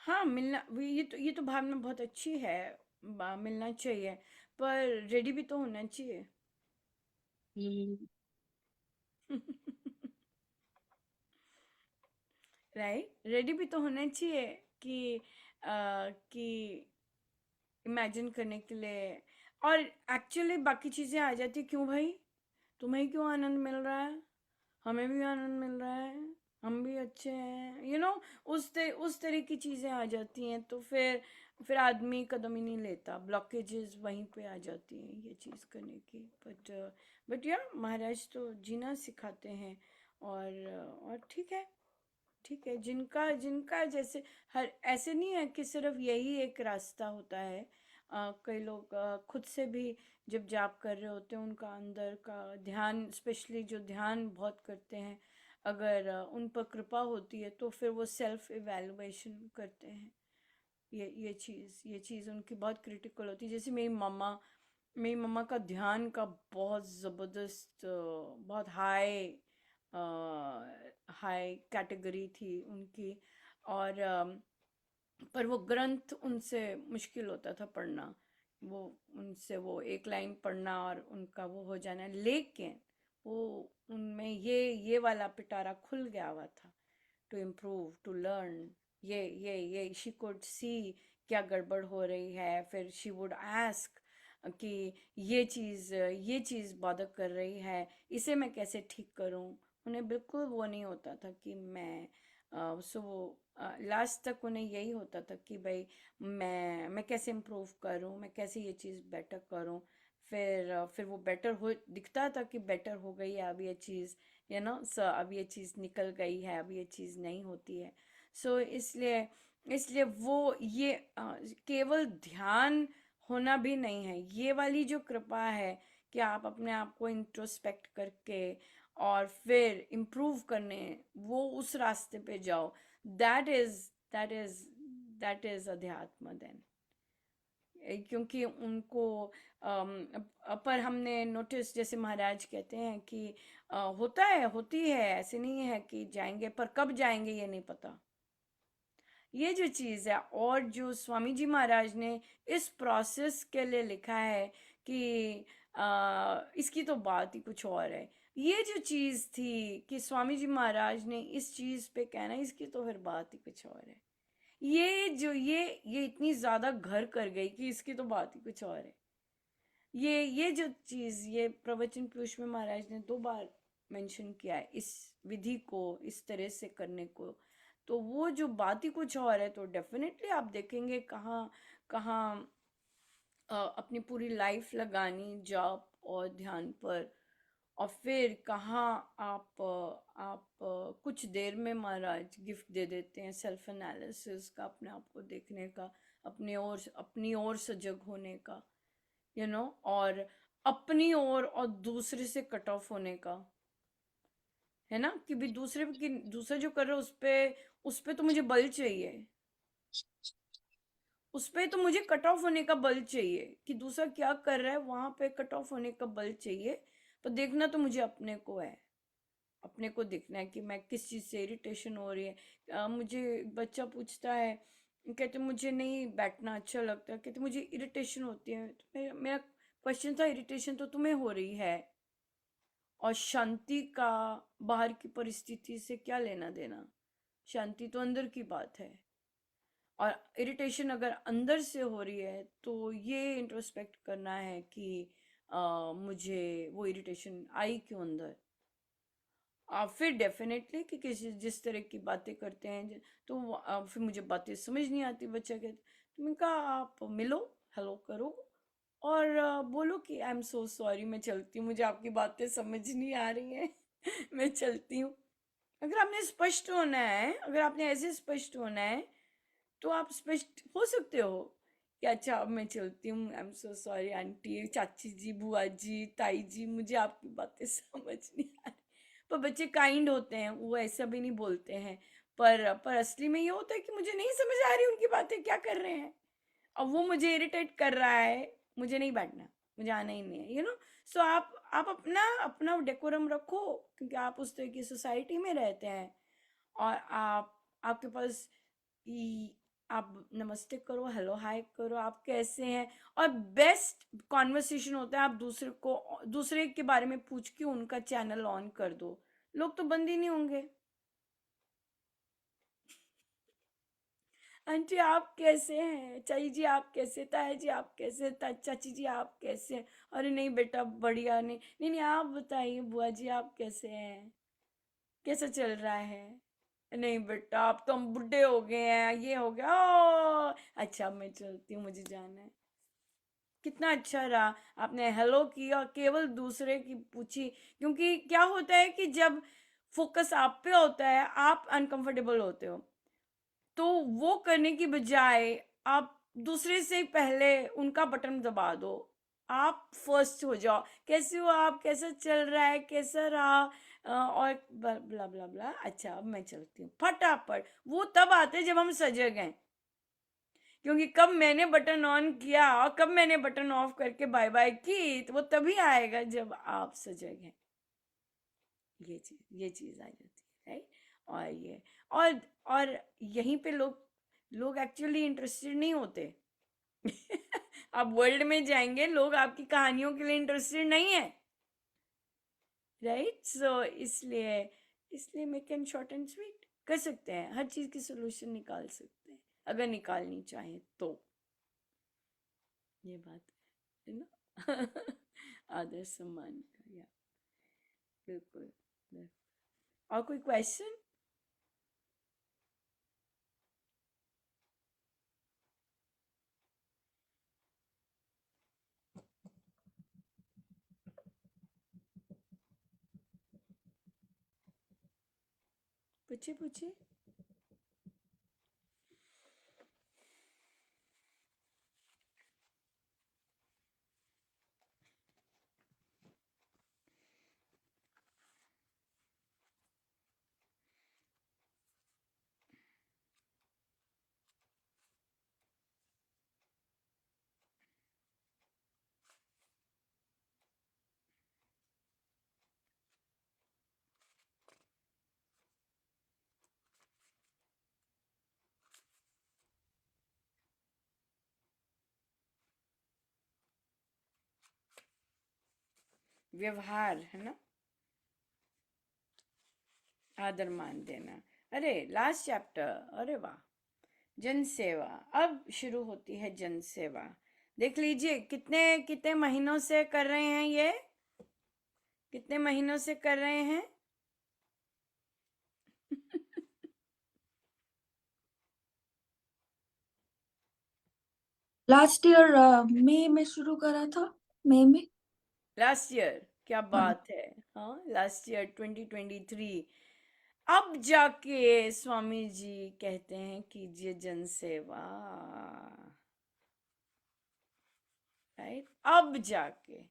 हाँ, मिलना ये तो भावना बहुत अच्छी है। मिलना चाहिए, पर रेडी भी तो होना चाहिए। हम्म। राइट, रेडी भी तो होना चाहिए कि कि इमेजिन करने के लिए। और एक्चुअली बाकी चीज़ें आ जाती, क्यों भाई, तुम्हें क्यों आनंद मिल रहा है, हमें भी आनंद मिल रहा है, हम भी अच्छे हैं, उस तरह की चीज़ें आ जाती हैं, तो फिर आदमी कदम ही नहीं लेता। ब्लॉकेजेस वहीं पे आ जाती हैं ये चीज़ करने की। बट या महाराज तो जीना सिखाते हैं। और ठीक है, ठीक है। जिनका जिनका जैसे, हर ऐसे नहीं है कि सिर्फ यही एक रास्ता होता है। कई लोग खुद से भी जब जाप कर रहे होते हैं, उनका अंदर का ध्यान, स्पेशली जो ध्यान बहुत करते हैं, अगर उन पर कृपा होती है तो फिर वो सेल्फ इवैल्यूएशन करते हैं। ये चीज़ उनकी बहुत क्रिटिकल होती है। जैसे मेरी मम्मा का ध्यान का बहुत ज़बरदस्त, बहुत हाई हाई कैटेगरी थी उनकी। और पर वो ग्रंथ उनसे मुश्किल होता था पढ़ना। वो उनसे वो एक लाइन पढ़ना और उनका वो हो जाना, लेकिन वो उनमें ये वाला पिटारा खुल गया हुआ था, टू इम्प्रूव, टू लर्न। ये शी कुड सी क्या गड़बड़ हो रही है, फिर शी वुड आस्क कि ये चीज़ बॉदर कर रही है, इसे मैं कैसे ठीक करूं। उन्हें बिल्कुल वो नहीं होता था कि मैं सो लास्ट तक उन्हें यही होता था कि भाई मैं कैसे इम्प्रूव करूं, मैं कैसे ये चीज़ बेटर करूं। फिर वो बेटर हो दिखता था कि बेटर हो गई है अब ये चीज़, अब ये चीज़ निकल गई है, अब ये चीज़ नहीं होती है। सो इसलिए इसलिए वो ये केवल ध्यान होना भी नहीं है। ये वाली जो कृपा है कि आप अपने आप को इंट्रोस्पेक्ट करके और फिर इम्प्रूव करने, वो उस रास्ते पे जाओ that is that is अध्यात्म then. क्योंकि उनको पर हमने नोटिस, जैसे महाराज कहते हैं कि होता है, होती है, ऐसे नहीं है कि जाएंगे, पर कब जाएंगे ये नहीं पता, ये जो चीज़ है। और जो स्वामी जी महाराज ने इस प्रोसेस के लिए लिखा है कि इसकी तो बात ही कुछ और है, ये जो चीज़ थी कि स्वामी जी महाराज ने इस चीज़ पे कहना, इसकी तो फिर बात ही कुछ और है। ये इतनी ज़्यादा घर कर गई कि इसकी तो बात ही कुछ और है। ये जो चीज़, ये प्रवचन पुरुष में महाराज ने 2 बार मेंशन किया है इस विधि को इस तरह से करने को, तो वो जो बात ही कुछ और है। तो डेफिनेटली आप देखेंगे कहाँ कहाँ अपनी पूरी लाइफ लगानी जाप और ध्यान पर, और फिर कहाँ आप कुछ देर में महाराज गिफ्ट दे देते हैं सेल्फ एनालिसिस का, अपने आप को देखने का, अपनी ओर सजग होने का, और अपनी ओर और दूसरे से कट ऑफ होने का, है ना, कि भी दूसरा जो कर रहा है उस पे तो मुझे बल चाहिए, उस पे तो मुझे कट ऑफ होने का बल चाहिए, कि दूसरा क्या कर रहा है वहां पे कट ऑफ होने का बल चाहिए। पर देखना तो मुझे अपने को है, अपने को देखना है कि मैं किस चीज़ से इरिटेशन हो रही है। मुझे बच्चा पूछता है, कहते मुझे नहीं बैठना अच्छा लगता, कहते मुझे इरिटेशन होती है। तो मेरा क्वेश्चन था, इरिटेशन तो तुम्हें हो रही है, और शांति का बाहर की परिस्थिति से क्या लेना देना, शांति तो अंदर की बात है। और इरिटेशन अगर अंदर से हो रही है तो ये इंट्रोस्पेक्ट करना है कि मुझे वो इरिटेशन आई क्यों अंदर। फिर डेफिनेटली कि किसी जिस तरह की बातें करते हैं तो फिर मुझे बातें समझ नहीं आती, बच्चा कहते, तो मैंने कहा आप मिलो, हेलो करो, और बोलो कि आई एम सो सॉरी, मैं चलती हूँ, मुझे आपकी बातें समझ नहीं आ रही हैं मैं चलती हूँ। अगर आपने स्पष्ट होना है, अगर आपने ऐसे स्पष्ट होना है, तो आप स्पष्ट हो सकते हो कि अच्छा अब मैं चलती हूँ, I am so sorry aunty, चाची जी, बुआ जी, ताई जी, मुझे आपकी बातें समझ नहीं आ रही। पर बच्चे काइंड होते हैं, वो ऐसा भी नहीं बोलते हैं, पर असली में ये होता है कि मुझे नहीं समझ आ रही उनकी बातें क्या कर रहे हैं, अब वो मुझे इरिटेट कर रहा है, मुझे नहीं बैठना, मुझे आना ही नहीं है, सो आप अपना अपना डेकोरम रखो, क्योंकि आप उस तरह की सोसाइटी में रहते हैं, और आपके पास आप नमस्ते करो, हेलो हाय करो, आप कैसे हैं, और बेस्ट कॉन्वर्सेशन होता है आप दूसरे के बारे में पूछ के उनका चैनल ऑन कर दो, लोग तो बंद ही नहीं होंगे। आंटी आप कैसे हैं, चाची जी आप कैसे, ताया जी आप कैसे, चाची जी आप कैसे हैं, अरे नहीं बेटा बढ़िया, नहीं नहीं नहीं आप बताइए बुआ जी आप कैसे हैं, कैसा चल रहा है, नहीं बेटा आप तो हम बुढ़े हो गए हैं, ये हो गया, ओ अच्छा मैं चलती हूँ, मुझे जाना है। कितना अच्छा रहा आपने हेलो किया, केवल दूसरे की पूछी, क्योंकि क्या होता है कि जब फोकस आप पे होता है आप अनकंफर्टेबल होते हो, तो वो करने की बजाय आप दूसरे से पहले उनका बटन दबा दो, आप फर्स्ट हो जाओ, कैसे हो आप, कैसा चल रहा है, कैसा रहा, और ब्ला ब्ला ब्ला, अच्छा अब मैं चलती हूँ, फटाफट। वो तब आते जब हम सजग हैं, क्योंकि कब मैंने बटन ऑन किया और कब मैंने बटन ऑफ करके बाय बाय की, तो वो तभी आएगा जब आप सजग हैं। ये चीज आ जाती है, राइट। और यहीं पे लोग एक्चुअली इंटरेस्टेड नहीं होते आप वर्ल्ड में जाएंगे, लोग आपकी कहानियों के लिए इंटरेस्टेड नहीं है, राइट। सो इसलिए इसलिए make and short and sweet कर सकते हैं, हर चीज की सोल्यूशन निकाल सकते हैं अगर निकालनी चाहें तो, ये बात है ना आदर सम्मान का, या बिल्कुल। और कोई क्वेश्चन? पूछिए पूछिए। व्यवहार, है ना, आदर मान देना। अरे लास्ट चैप्टर, अरे वाह, जन सेवा। अब शुरू होती है जन सेवा। देख लीजिए कितने कितने महीनों से कर रहे हैं ये, कितने महीनों से कर रहे हैं। लास्ट ईयर मई में शुरू करा था, मई में। लास्ट ईयर, क्या हाँ, बात है। हाँ, लास्ट ईयर 2023। अब जाके स्वामी जी कहते हैं कीजिए जन सेवा, राइट, अब जाके।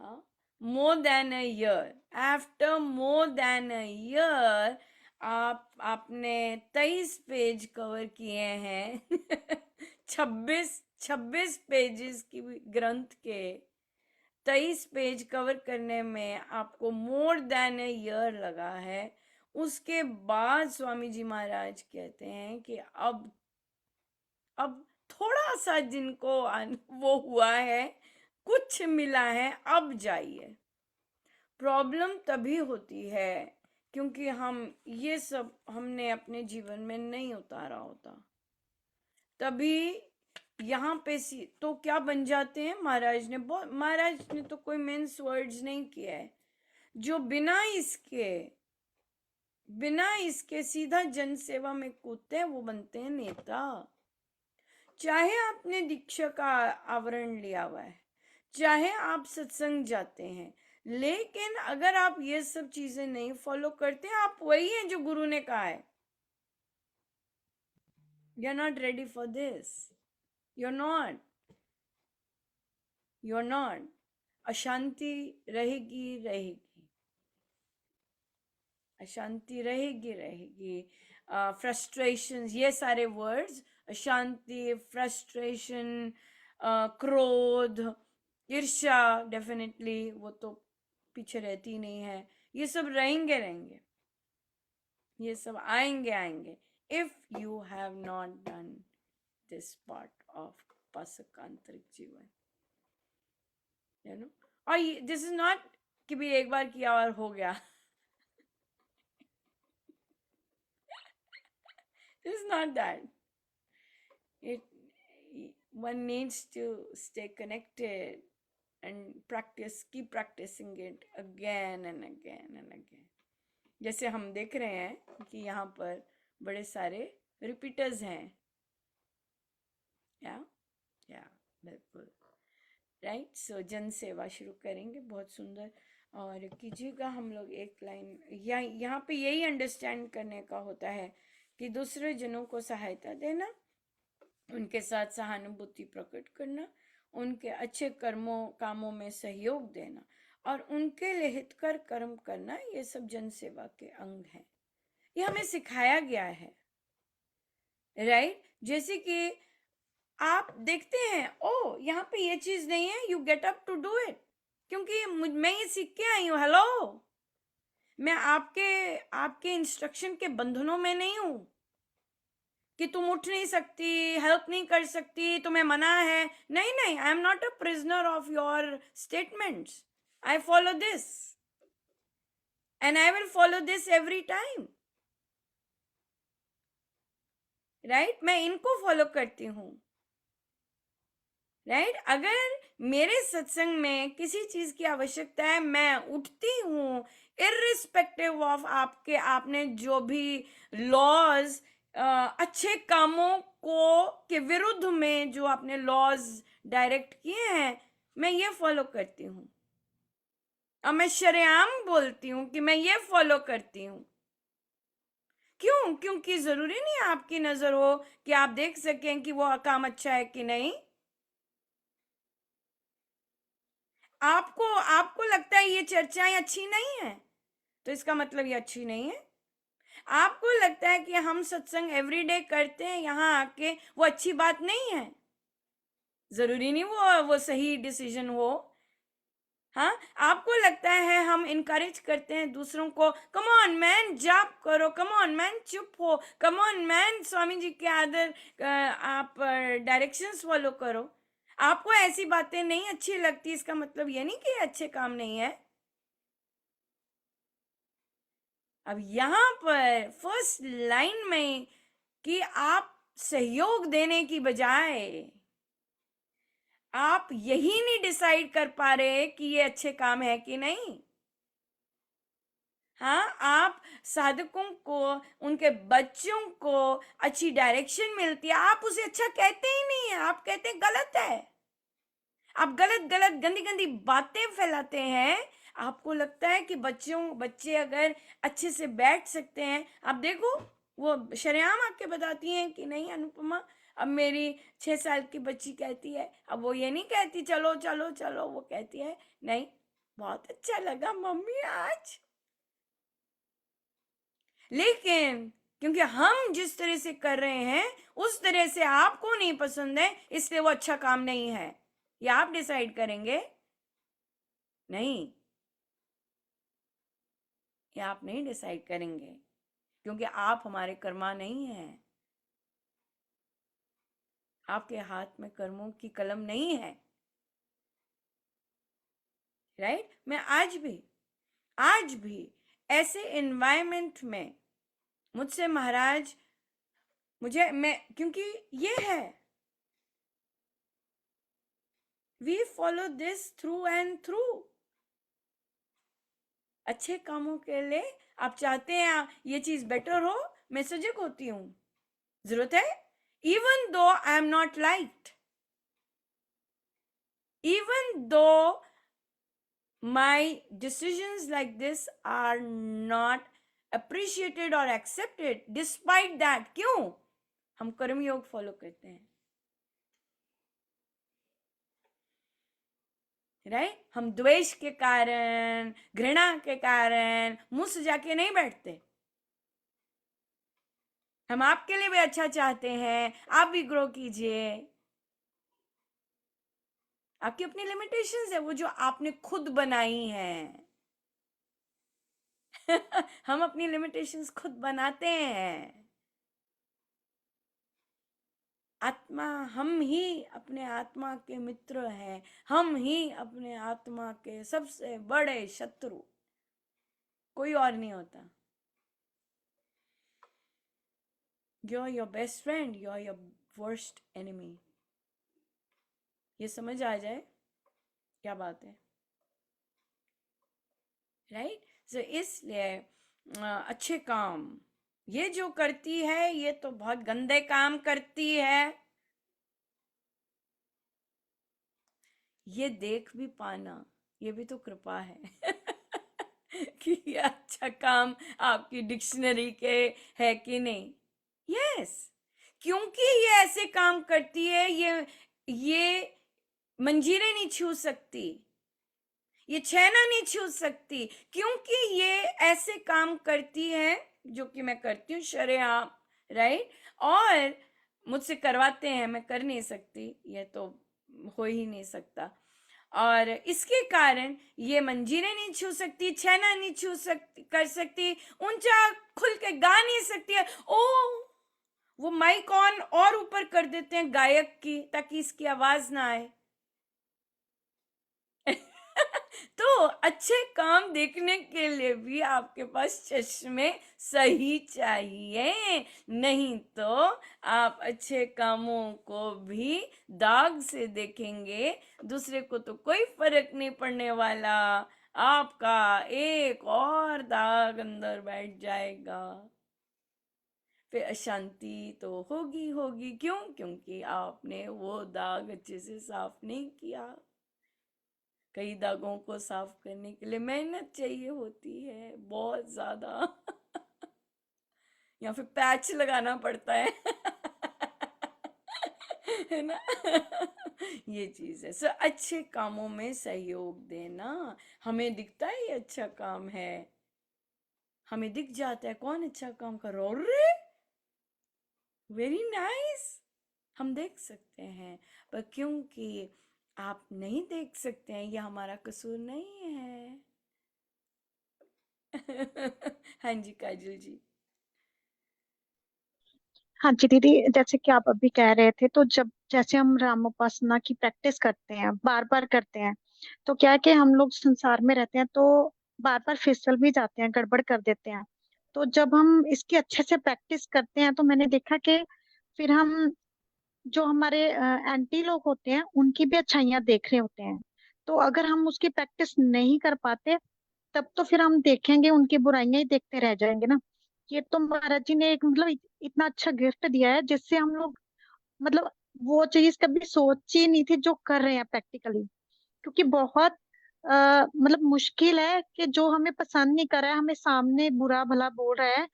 हाँ, more than a year, after more than a year, आपने 23 पेज कवर किए हैं। 26 पेजेस की ग्रंथ के 23 पेज कवर करने में आपको मोर देन ए ईयर लगा है। उसके बाद स्वामी जी महाराज कहते हैं कि अब थोड़ा सा जिनको वो हुआ है, कुछ मिला है, अब जाइए। प्रॉब्लम तभी होती है क्योंकि हम ये सब हमने अपने जीवन में नहीं उतारा होता, तभी यहाँ पे तो क्या बन जाते हैं। महाराज ने तो कोई मीन्स वर्ड्स नहीं किया है। जो बिना इसके सीधा जन सेवा में कूदते हैं वो बनते हैं नेता। चाहे आपने दीक्षा का आवरण लिया हुआ है, चाहे आप सत्संग जाते हैं, लेकिन अगर आप ये सब चीजें नहीं फॉलो करते, आप वही हैं जो गुरु ने कहा है, you are not ready for this, you are not. अशांति रहेगी, अशांति रहेगी। फ्रस्ट्रेशन, ये सारे वर्ड्स, अशांति, फ्रस्ट्रेशन, क्रोध, ईर्ष्या, डेफिनेटली वो तो पीछे रहती नहीं है। ये सब रहेंगे, ये सब आएंगे if you have not done this part of पासकांतरिक जीवन, यू नो। और दिस इज नॉट कि भी एक बार किया और हो गया। It's not that. One needs to stay connected and keep practicing it again and again. जैसे हम देख रहे हैं कि यहाँ पर बड़े सारे रिपीटर्स हैं, या बिल्कुल, राइट। सो जन सेवा शुरू करेंगे, बहुत सुंदर। और कीजिएगा हम लोग एक लाइन, यहाँ पे यही अंडरस्टैंड करने का होता है कि दूसरे जनों को सहायता देना, उनके साथ सहानुभूति प्रकट करना, उनके अच्छे कामों में सहयोग देना और उनके लिए हितकर कर्म करना, ये सब जन सेवा के अंग हैं। ये हमें सिखाया गया है, राइट। जैसे कि आप देखते हैं, ओ यहाँ पे ये चीज नहीं है, you get up to do it, क्योंकि मैं ये सीख के आई हूँ। हेलो, मैं आपके इंस्ट्रक्शन के बंधनों में नहीं हूं कि तुम उठ नहीं सकती, हेल्प नहीं कर सकती, तुम्हें मना है। नहीं, I am not a prisoner of your statements. I follow this and I will follow this every time, right. मैं इनको फॉलो करती हूँ, राइट। अगर मेरे सत्संग में किसी चीज की आवश्यकता है, मैं उठती हूँ, इर्रिस्पेक्टिव ऑफ आपने जो भी लॉज, अच्छे कामों के विरुद्ध में जो आपने लॉज डायरेक्ट किए हैं, मैं ये फॉलो करती हूँ। और मैं शरेआम बोलती हूँ कि मैं ये फॉलो करती हूँ। क्यों? क्योंकि जरूरी नहीं आपकी नजर हो कि आप देख सकें कि वो काम अच्छा है कि नहीं। आपको लगता है ये चर्चाएं अच्छी नहीं है, तो इसका मतलब ये अच्छी नहीं है। आपको लगता है कि हम सत्संग एवरीडे करते हैं यहाँ आके, वो अच्छी बात नहीं है, जरूरी नहीं वो सही डिसीजन हो। हाँ, आपको लगता है हम इनकरेज करते हैं दूसरों को, कम ऑन मैन जाप करो, कम ऑन मैन चुप हो, come on man Swami ji के आदर आप डायरेक्शंस फॉलो करो। आपको ऐसी बातें नहीं अच्छी लगती, इसका मतलब ये नहीं कि ये अच्छे काम नहीं है। अब यहाँ पर फर्स्ट लाइन में कि आप सहयोग देने की बजाय आप यही नहीं डिसाइड कर पा रहे कि ये अच्छे काम है कि नहीं। हाँ, आप साधकों को, उनके बच्चों को अच्छी डायरेक्शन मिलती है, आप उसे अच्छा कहते ही नहीं है, आप कहते हैं गलत है। आप गलत गलत गंदी गंदी बातें फैलाते हैं। आपको लगता है कि बच्चे अगर अच्छे से बैठ सकते हैं, आप देखो वो शरेआम आके बताती हैं कि नहीं अनुपमा, अब मेरी 6 साल की बच्ची कहती है, अब वो ये नहीं कहती चलो चलो चलो, वो कहती है नहीं बहुत अच्छा लगा मम्मी आज। लेकिन क्योंकि हम जिस तरह से कर रहे हैं उस तरह से आपको नहीं पसंद है, इसलिए वो अच्छा काम नहीं है, ये आप डिसाइड करेंगे। नहीं, ये आप नहीं डिसाइड करेंगे, क्योंकि आप हमारे कर्मा नहीं हैं। आपके हाथ में कर्मों की कलम नहीं है, राइट। मैं आज भी ऐसे एनवायरनमेंट में मुझसे महाराज, मैं क्योंकि ये है, we follow this through and through. अच्छे कामों के लिए आप चाहते हैं ये चीज बेटर हो, मैं सजग होती हूँ, जरूरत है। Even though I am not liked, even though my decisions like this are not appreciated or accepted, despite that, क्यों हम कर्मयोग फॉलो करते हैं, राइट। हम द्वेष के कारण, घृणा के कारण मुंह सजा के नहीं बैठते। हम आपके लिए भी अच्छा चाहते हैं, आप भी ग्रो कीजिए। आपकी अपनी लिमिटेशंस है, वो जो आपने खुद बनाई हैं। हम अपनी लिमिटेशंस खुद बनाते हैं। आत्मा, हम ही अपने आत्मा के मित्र हैं, हम ही अपने आत्मा के सबसे बड़े शत्रु, कोई और नहीं होता। You are your best friend, you are your worst enemy. ये समझ आ जाए क्या बात है, राइट। सो इसलिए अच्छे काम ये जो करती है, ये तो बहुत गंदे काम करती है। ये देख भी पाना, ये भी तो कृपा है कि ये अच्छा काम आपकी डिक्शनरी के है कि नहीं। यस, क्योंकि ये ऐसे काम करती है, ये मंजीरें नहीं छू सकती, ये छैना नहीं छू सकती, क्योंकि ये ऐसे काम करती है जो कि मैं करती हूँ शरेआम, राइट। और मुझसे करवाते हैं, मैं कर नहीं सकती, ये तो हो ही नहीं सकता। और इसके कारण ये मंजीरें नहीं छू सकती, छैना नहीं छू सकती, कर सकती, ऊंचा खुल के गा नहीं सकती है। ओ, वो माइक ऑन और ऊपर कर देते हैं गायक की, ताकि इसकी आवाज ना आए। तो अच्छे काम देखने के लिए भी आपके पास चश्मे सही चाहिए, नहीं तो आप अच्छे कामों को भी दाग से देखेंगे, दूसरे को तो कोई फर्क नहीं पड़ने वाला, आपका एक और दाग अंदर बैठ जाएगा। फिर अशांति तो होगी होगी, क्यों? क्योंकि आपने वो दाग अच्छे से साफ नहीं किया। कई दागों को साफ करने के लिए मेहनत चाहिए होती है, बहुत ज्यादा या फिर पैच लगाना पड़ता है है ना ये चीज है। सो अच्छे कामों में सहयोग देना, हमें दिखता है ये अच्छा काम है, हमें दिख जाता है कौन अच्छा काम कर रहा है, वेरी नाइस, हम देख सकते हैं। पर क्योंकि आप नहीं देख सकते हैं, ये हमारा कसूर नहीं है हाँ जी काजल जी। हाँ जी दीदी, जैसे कि आप अभी कह रहे थे, तो जब जैसे हम राम उपासना की प्रैक्टिस करते हैं, बार बार करते हैं, तो क्या है कि हम लोग संसार में रहते हैं तो बार बार फिसल भी जाते हैं, गड़बड़ कर देते हैं। तो जब हम इसकी अच्छे से प्रैक्टिस करते हैं तो मैंने देखा कि फिर हम जो हमारे एंटी लोग होते हैं उनकी भी अच्छाइयाँ देख रहे होते हैं। तो अगर हम उसकी प्रैक्टिस नहीं कर पाते, तब तो फिर हम देखेंगे उनकी बुराइयां ही देखते रह जाएंगे ना। ये तो महाराज जी ने एक मतलब इतना अच्छा गिफ्ट दिया है जिससे हम लोग मतलब वो चीज कभी सोची ही नहीं थी जो कर रहे हैं प्रैक्टिकली। क्योंकि बहुत मतलब मुश्किल है कि जो हमें पसंद नहीं कर रहा है, हमें सामने बुरा भला बोल रहा है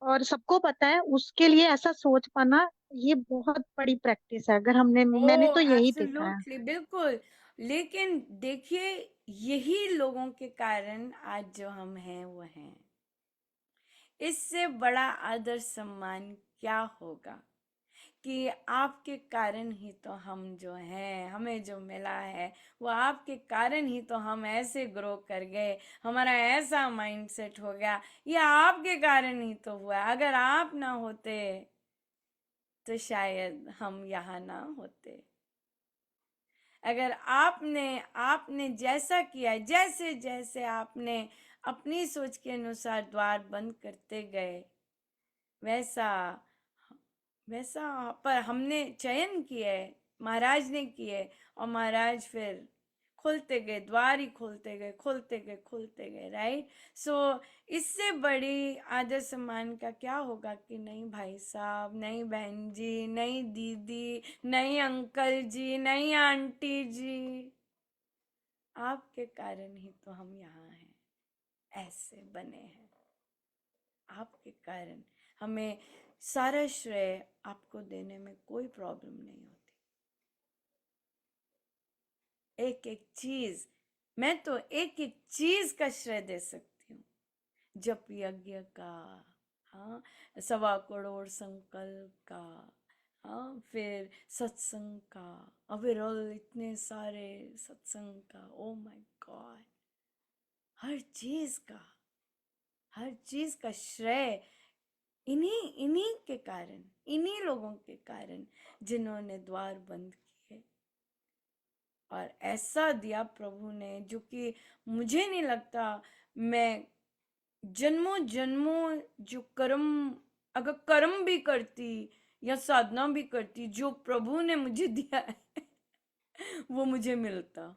और सबको पता है, उसके लिए ऐसा सोच पाना, ये बहुत बड़ी प्रैक्टिस है। अगर ओ मैंने तो यही देखा है। एब्सोल्युटली, बिल्कुल। लेकिन देखिए, यही लोगों के कारण आज जो हम हैं वो हैं। इससे बड़ा आदर सम्मान क्या होगा कि आपके कारण ही तो हम जो हैं, हमें जो मिला है वो आपके कारण ही तो हम ऐसे ग्रो कर गए, हमारा ऐसा माइंडसेट हो गया, ये आपके कारण ही तो हुआ। अगर आप ना होते तो शायद हम यहाँ ना होते। अगर आपने आपने जैसा किया, जैसे जैसे आपने अपनी सोच के अनुसार द्वार बंद करते गए, वैसा वैसा पर हमने चयन किए, महाराज ने किए, और महाराज फिर खोलते गए, द्वार ही खोलते गए, खोलते गए, खोलते गए, राइट। सो इससे बड़ी आदर सम्मान का क्या होगा कि नहीं भाई साहब, नहीं बहन जी, नहीं दीदी, नहीं अंकल जी, नहीं आंटी जी, आपके कारण ही तो हम यहाँ हैं, ऐसे बने हैं। आपके कारण हमें सारा श्रेय आपको देने में कोई प्रॉब्लम नहीं होती। एक एक चीज, मैं तो एक एक चीज का श्रेय दे सकती हूँ। जप यज्ञ का, हाँ, 1.25 करोड़ संकल्प का, हाँ, फिर सत्संग का, अविरल इतने सारे सत्संग का, ओ माय गॉड, हर चीज का, हर चीज का श्रेय इन्हीं इन्हीं के कारण, इन्हीं लोगों के कारण जिन्होंने द्वार बंद किए। और ऐसा दिया प्रभु ने जो कि मुझे नहीं लगता मैं जन्मों जन्मों जो कर्म, अगर कर्म भी करती या साधना भी करती, जो प्रभु ने मुझे दिया है वो मुझे मिलता।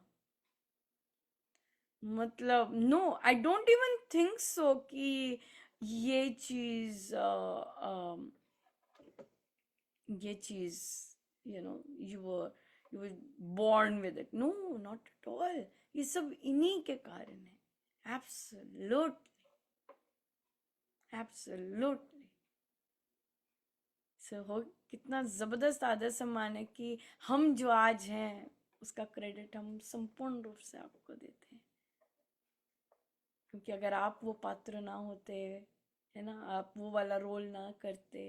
मतलब no, I don't even think so कि ये चीज ये चीज, you know, you were born with it, no, not at all। ये सब इन्हीं के कारण है, एब्सोल्युटली, एब्सोल्युटली। सो हो, कितना जबरदस्त आदर सम्मान है कि हम जो आज हैं उसका क्रेडिट हम संपूर्ण रूप से आपको देते हैं। क्योंकि अगर आप वो पात्र ना होते, है ना, आप वो वाला रोल ना करते,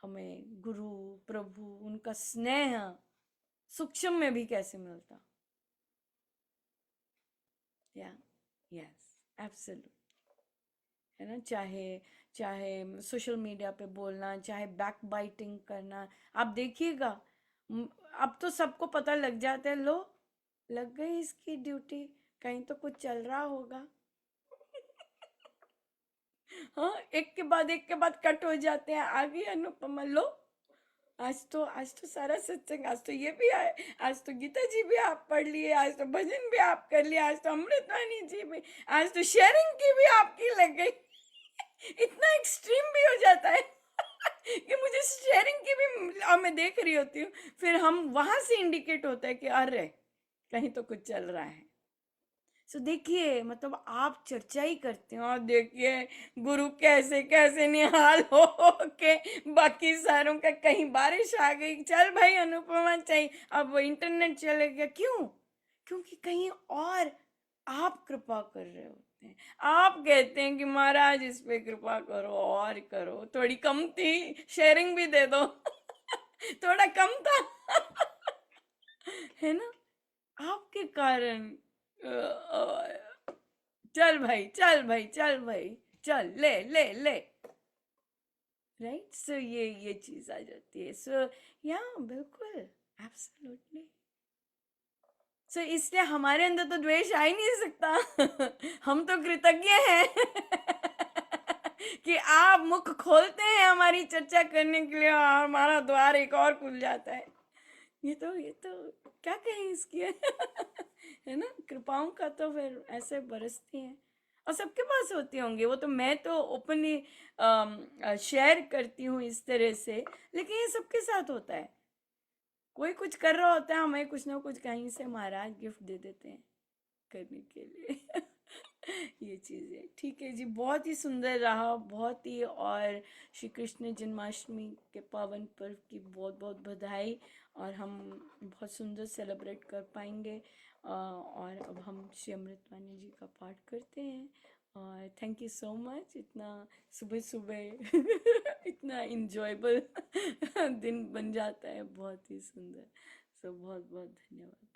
हमें गुरु प्रभु उनका स्नेह सूक्ष्म में भी कैसे मिलता। या यस, एब्सोल्यूट, है ना। चाहे चाहे सोशल मीडिया पे बोलना, चाहे बैक बाइटिंग करना, आप देखिएगा, अब तो सबको पता लग जाता है, लो लग गई इसकी ड्यूटी, कहीं तो कुछ चल रहा होगा। हाँ, एक के बाद कट हो जाते हैं, आ गई अनुपमा, लो आज तो सारा सत्संग, आज तो ये भी आए, आज तो गीता जी भी आप पढ़ लिए, आज तो भजन भी आप कर लिए, आज तो अमृतवाणी जी भी, आज तो शेयरिंग की भी आपकी लग गई। इतना एक्सट्रीम भी हो जाता है कि मुझे शेयरिंग की भी, मैं देख रही होती हूँ, फिर हम वहां से इंडिकेट होता है कि अरे कहीं तो कुछ चल रहा है। सो देखिए, मतलब आप चर्चा ही करते हो और देखिए गुरु कैसे कैसे निहाल हो के बाकी सारों का, कहीं बारिश आ गई, चल भाई अनुपमा चाहिए, अब वो इंटरनेट चले गया, क्यों? क्योंकि कहीं और आप कृपा कर रहे होते हैं। आप कहते हैं कि महाराज इस पे कृपा करो और करो, थोड़ी कम थी, शेयरिंग भी दे दो थोड़ा कम था है ना, आपके कारण चल भाई, चल भाई, चल भाई, चल ले ले ले, राइट? सो ये चीज आ जाती है। सो या बिल्कुल, एब्सोल्युटली। सो इसलिए हमारे अंदर तो द्वेष आ ही नहीं सकता। हम तो कृतज्ञ हैं कि आप मुख खोलते हैं हमारी चर्चा करने के लिए और हमारा द्वार एक और खुल जाता है। ये तो क्या कहें इसकी। है ना? कृपाओं का तो फिर ऐसे बरसती हैं और सबके पास होती होंगी। वो तो मैं तो ओपनली शेयर करती हूँ इस तरह से, लेकिन ये सबके साथ होता है। कोई कुछ कर रहा होता है, हमें कुछ ना कुछ कहीं से महाराज गिफ्ट दे देते हैं करने के लिए। ये चीज़ है। ठीक है जी, बहुत ही सुंदर रहा, बहुत ही। और श्री कृष्ण जन्माष्टमी के पावन पर्व की बहुत बहुत बधाई। और हम बहुत सुंदर सेलिब्रेट कर पाएंगे। और अब हम श्री अमृतवाणी जी का पाठ करते हैं। और थैंक यू सो मच, इतना सुबह सुबह इतना इंजॉयबल दिन बन जाता है, बहुत ही सुंदर। सो बहुत बहुत धन्यवाद।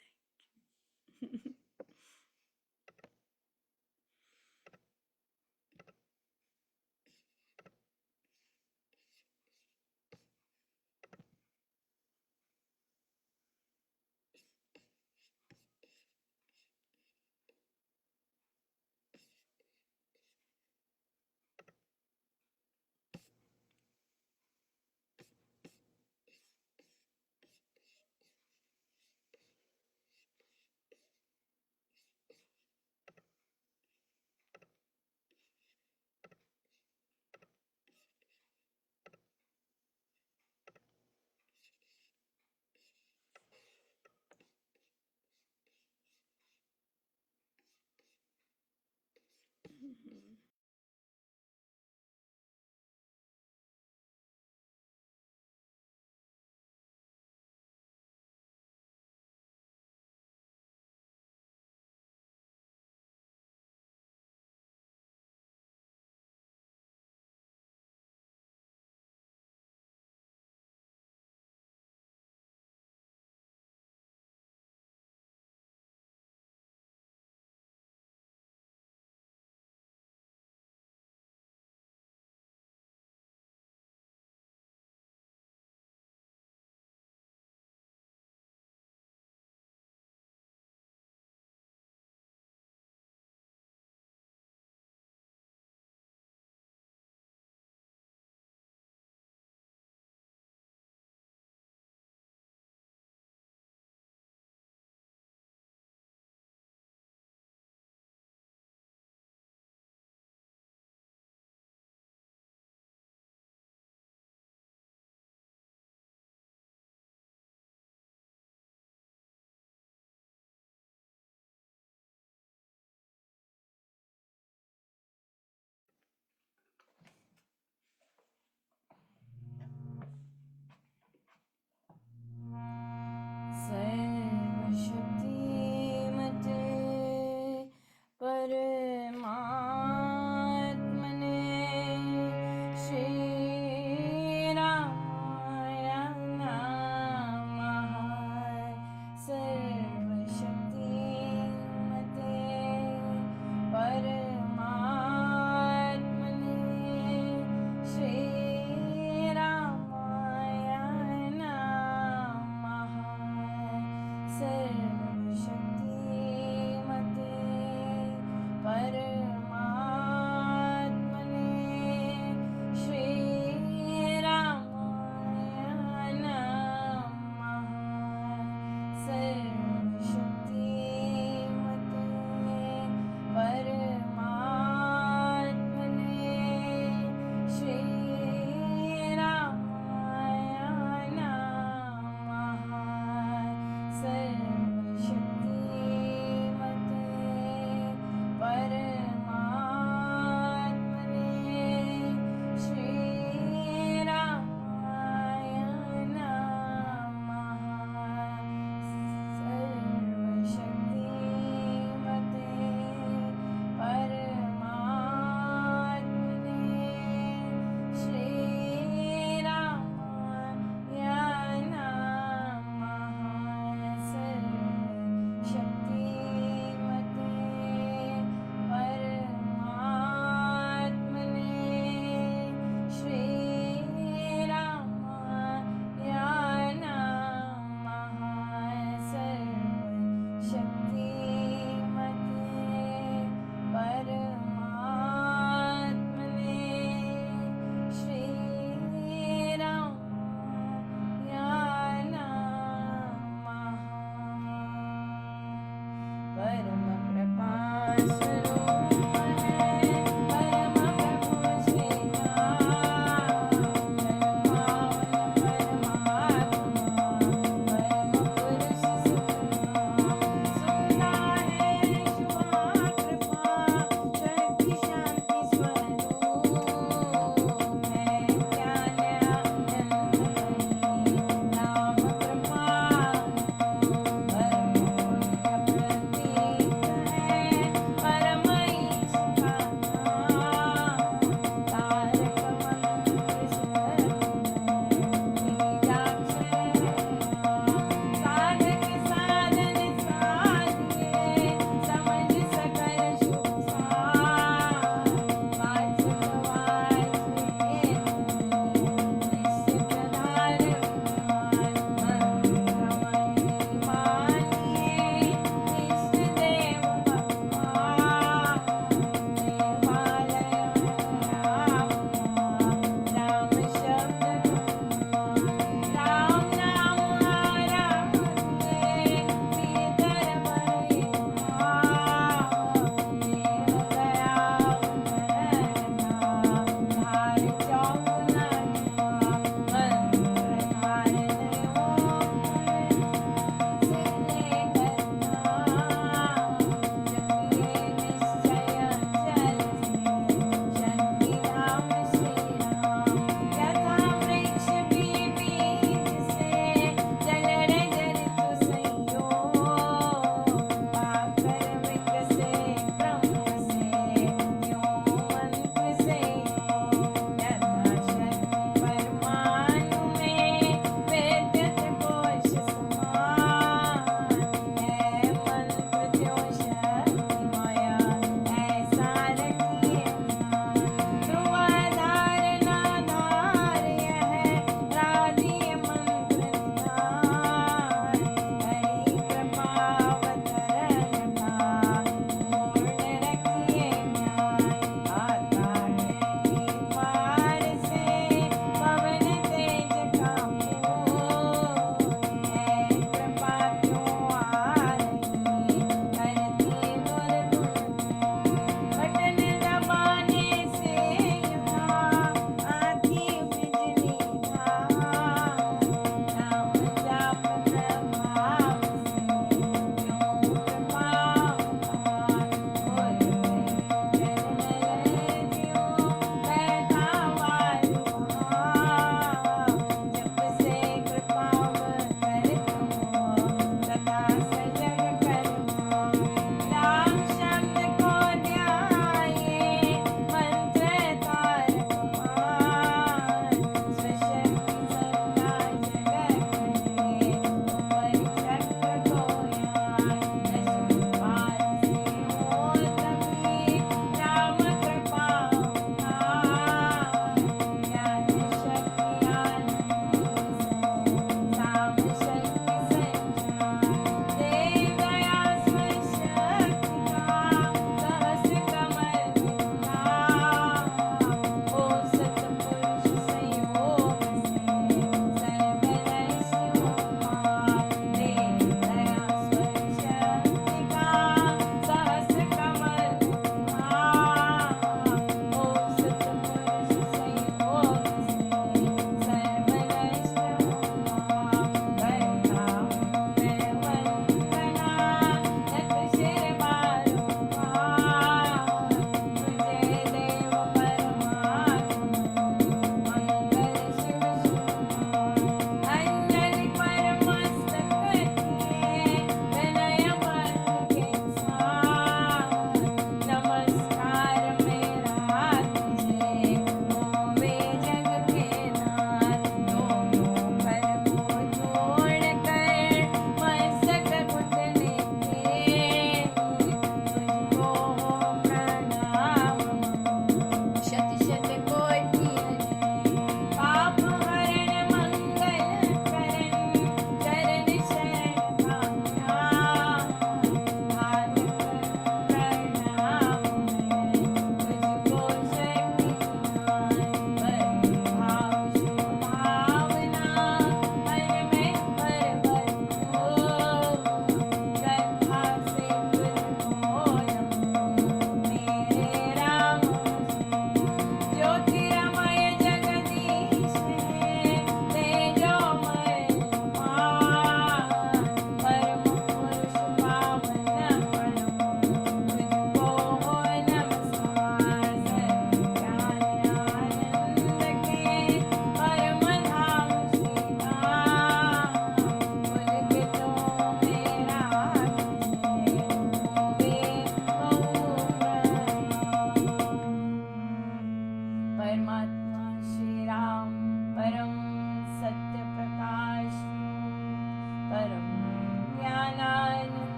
पर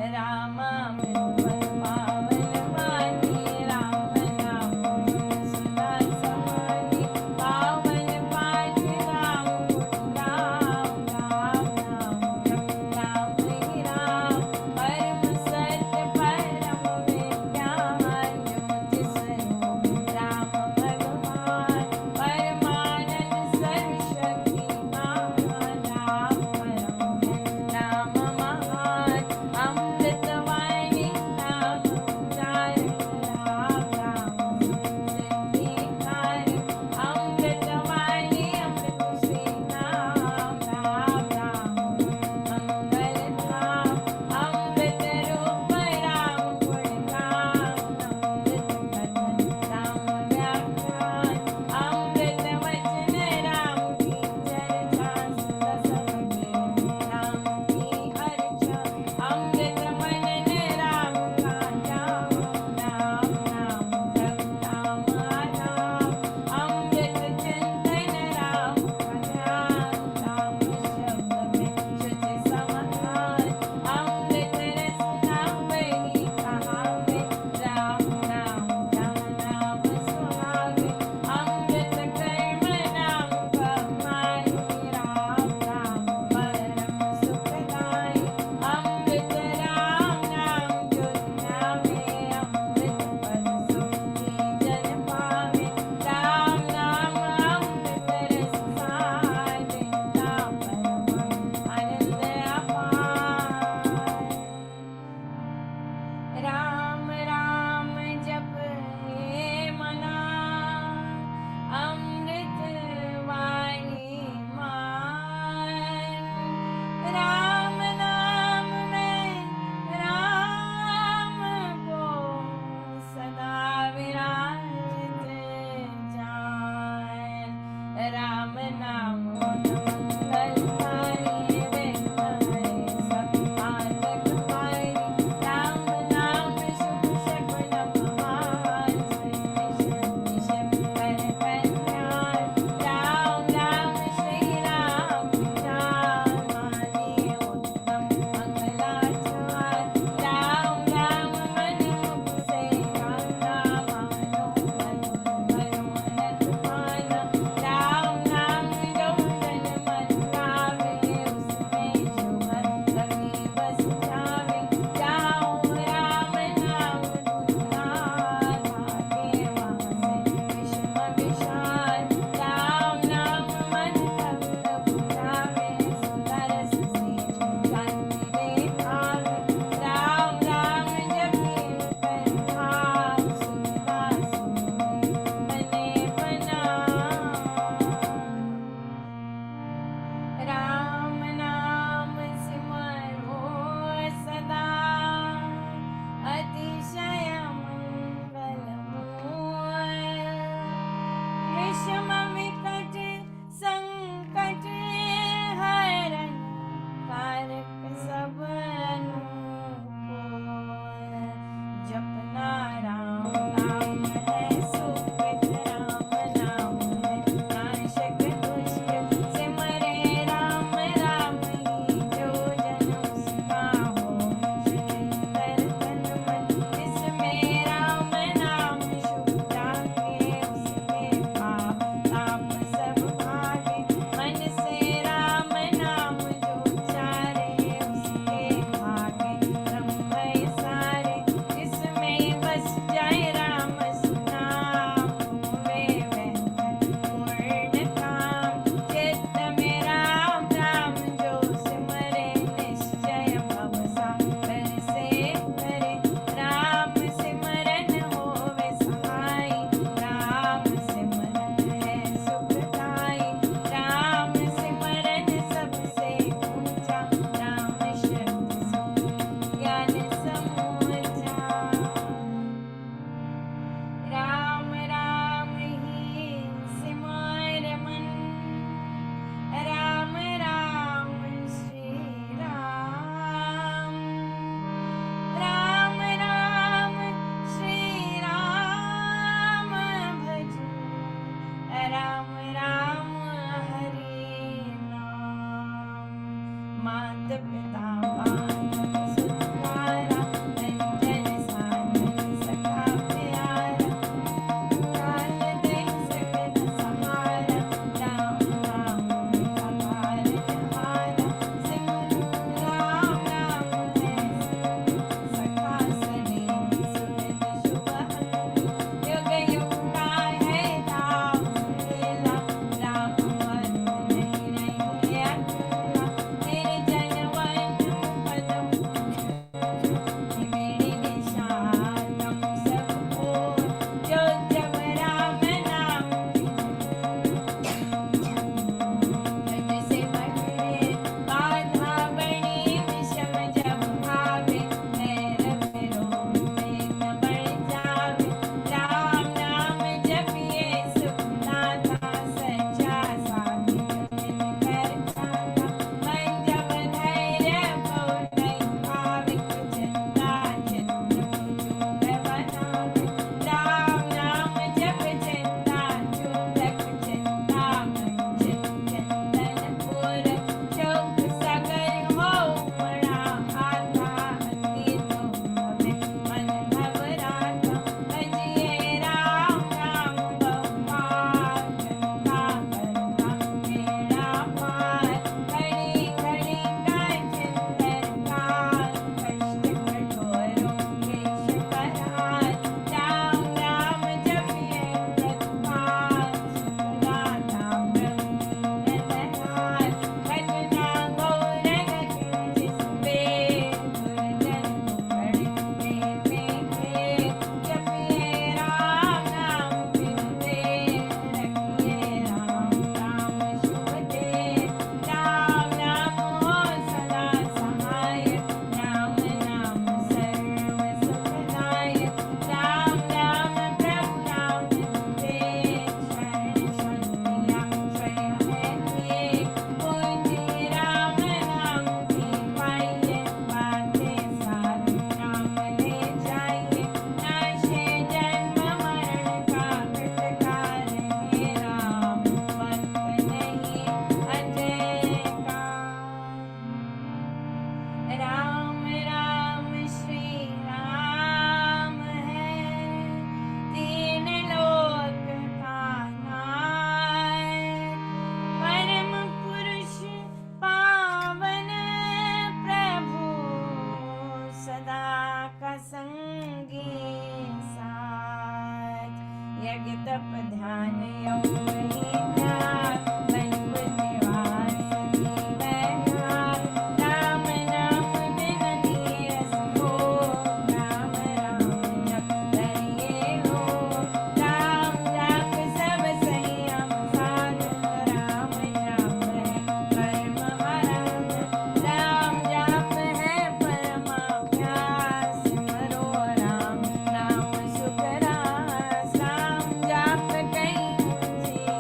रामामृत पावन वाणी राम नाम सुना समानी पावन पाठ राम गुण राम राम नाम जप राम ही राम परम सत्य परम विज्ञान ज्योति स्वरूप राम भगवान परमानंद सर्वशक्तिमान राम परम नाम महान अमृतवाणी नाम उच्चारण राम राम सिद्धिकार अमृतवाणी अमृत श्री नाम राम राम मंगल धाम अमृत रूप राम गुण गाम अमृत कथन राम व्याख्यान अमृत वचन राम की चर्चा सुन सबके राम की अर्चा अमृत मनन राम का जाम राम नाम जप राम आराम अमृत चिंतन राम का ध्यान राम शब्द में शुचि समाधान अमृत रसना वही कहावे राम नाम जहाँ नाम सुहावे अमृत कर्म नाम कमाई राम राम परम सुखदाई अमृत राम नाम जो ध्यावे अमृत पद सुखी जन पावे राम नाम अमृत रस सार देता परम आनंद अपार राम राम जप हे मना अमृत वाणी मान राम नाम में राम को सदा विराजित जान राम नाम मंगलकारी विघ्न हरे सब आतक हारी राम नाम शुभ शकुन महान सृष्टि शक्ति शिव कर कल्याण राम राम श्री राम चार मानिए उत्तम मंगलाचार राम राम मन मुख से गाना मानो मनोरथ माना राम नाम जो जन मन लावे उसमें शुभ कभी बस जावे जाओ राम नाम धुनार भागे वहाँ से विषम विशाल राम नाम मन तब बुझावे सुदरस से शांति देखावे राम राम जपे कर भाव सुविधा सुने बने बना राम नाम सिमरो सदा अतिशय मंगलमूल विषम विकट संकट हरण कारक सब अनुकूल जपना राम नाम है सुकृत राम नाम है नाशक दुष्ट सिमरे राम राम ही जो जन उसका हो सुचिंतर तन मन इसमें राम नाम शुभ जाके उसके पाप ताप सब भागे मन से राम नाम जो उच्चारे उसके भागे ब्रह्म सारे जिसमें बस जाए राम सुनाम वे वेंकट पूर्ण काम चित्त में राम राम जो सिमरे निश्चय भवसागर से करे राम सिमरन होवे सहाय राम सिमरन है सुखदाई राम सिमरन सबसे ऊंचा राम शब्द सुन ज्ञान समूचा राम राम ही सिमर मन राम राम श्री राम राम राम श्री राम भज राम राम हरि नाम मात पिता बांधव सुत यज्ञ तप ध्यान योग ही ध्यान मन बुद्धि निवास दीवैनाथ राम नाम बिन नीरस हो राम राम जप करिए हो राम जाप सब संयम साध राम जाप है परम आनंद राम जाप है परमाभ्यास सिमरो राम नाम सुख रास राम जाप कहीं मुझे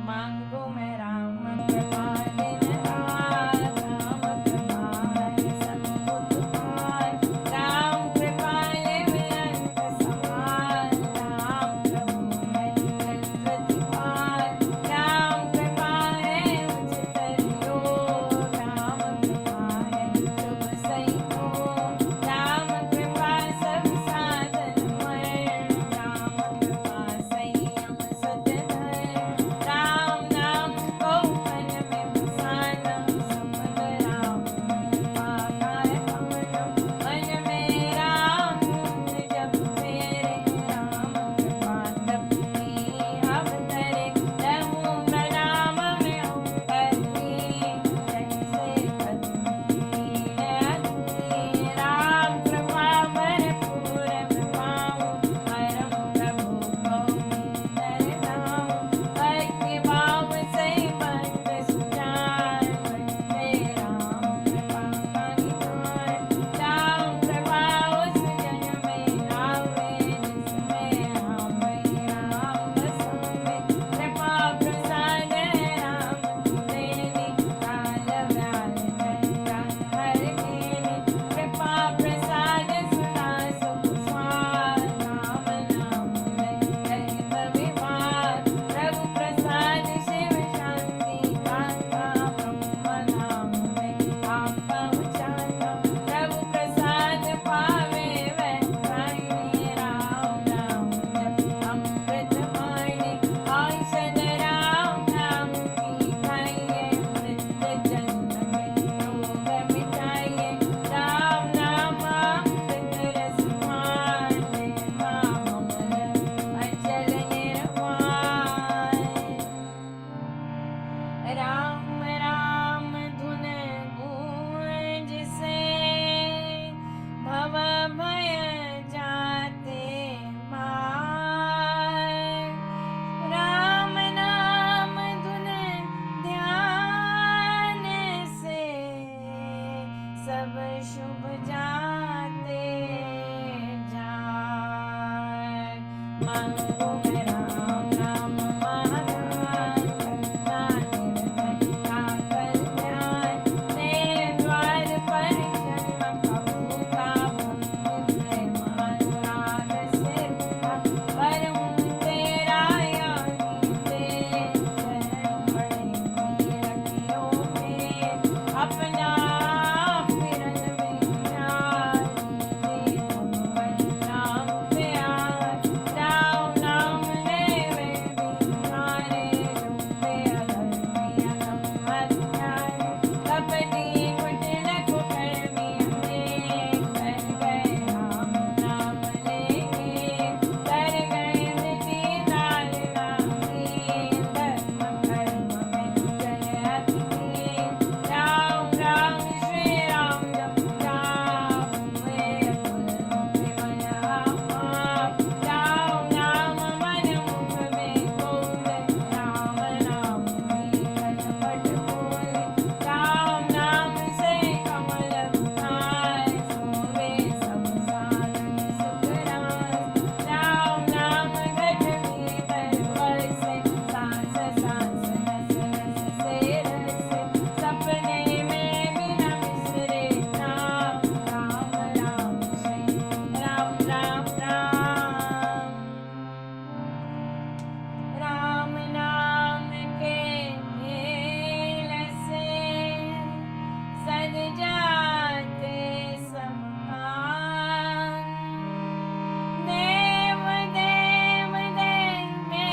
मांगो मैं राम कृपा दिन रात, राम कृपा है सब उत्पात, राम कृपा लेवे अंत समान, राम प्रभु है जल प्रतिपाल, राम कृपा है उच्चतर योग, राम कृपा है शुभ संयोग, राम कृपा सब साधन मय, राम कृपा संयम सतधर, राम नाम को मन में बसाना, सपद राम कृपा का है पावना, मन में राम धुन जब फेरे, राम कृपा तब ही अवतरे, रहूं मैं नाम में होकर लीन, जैसे पद्म लीन अधूरी, राम कृपा भरपूर मैं पाऊं, परम प्रभु को भीतर लाऊं, भक्ति भाव से भक्त सुजान, बनते राम कृपा का निधान, राम कृपा उस जन में आवे, जिसमें राम ही राम बसावे, कृपा प्रसाद राम की देनी, काल व्याल जंता हर लेनी, कृपा प्रसाद सुना सुख स्वाद, राम नाम में रहित विवाद, प्रभु प्रसाद शिव शांति दाता, ब्रह्म नाम में आप पहुँचाता, प्रभु प्रसाद पावे वह प्राणी, राम नाम जप अमृत वाणी, औषध राम नाम की खाइए, मृत्यु जन्म में रोग मिटाइए, राम नाम अमृत रस पान, देता अमर अचल निर्वाण, राम राम धुन गूंज से भव भय जाते मार, राम नाम धुन ध्यान से सब शुभ जाते जाय, मांगो मैं राम नाम महादान, करता निर्भय का कल्याण, तेरे द्वार पर जन्म प्रभु का, भक्ति अनुराग से रूठा, पर हूँ तेरा यागी तेरे, चरण पड़े रखियो में, अपना फिरन में प्यार, लीजिए तुम नाम प्यार, राम नाम लेवे बिचारे, झूठे अधर्मी अधम हत्यारे, कपटी कुटिल कुकर्मी अनेक, कर गए राम नाम लेके, कर गए निधि नाल नामी, धर्म कर्म में जय अति, राम राम श्री राम जप जाप, हुए अतुल विमल आप, राम नाम मन मुख में बोले, राम नाम ही कटपट बोले, राम नाम से कमल उठाए, सोवे सब साधन सुख रास, राम नाम गज भीतर बसे, सांस सांस रस रस से रसे, सपने में बिना बिसरे नाम, राम राम श्री राम राम राम, राम नाम के मेल से सज जाते सब काम, देव देव देवे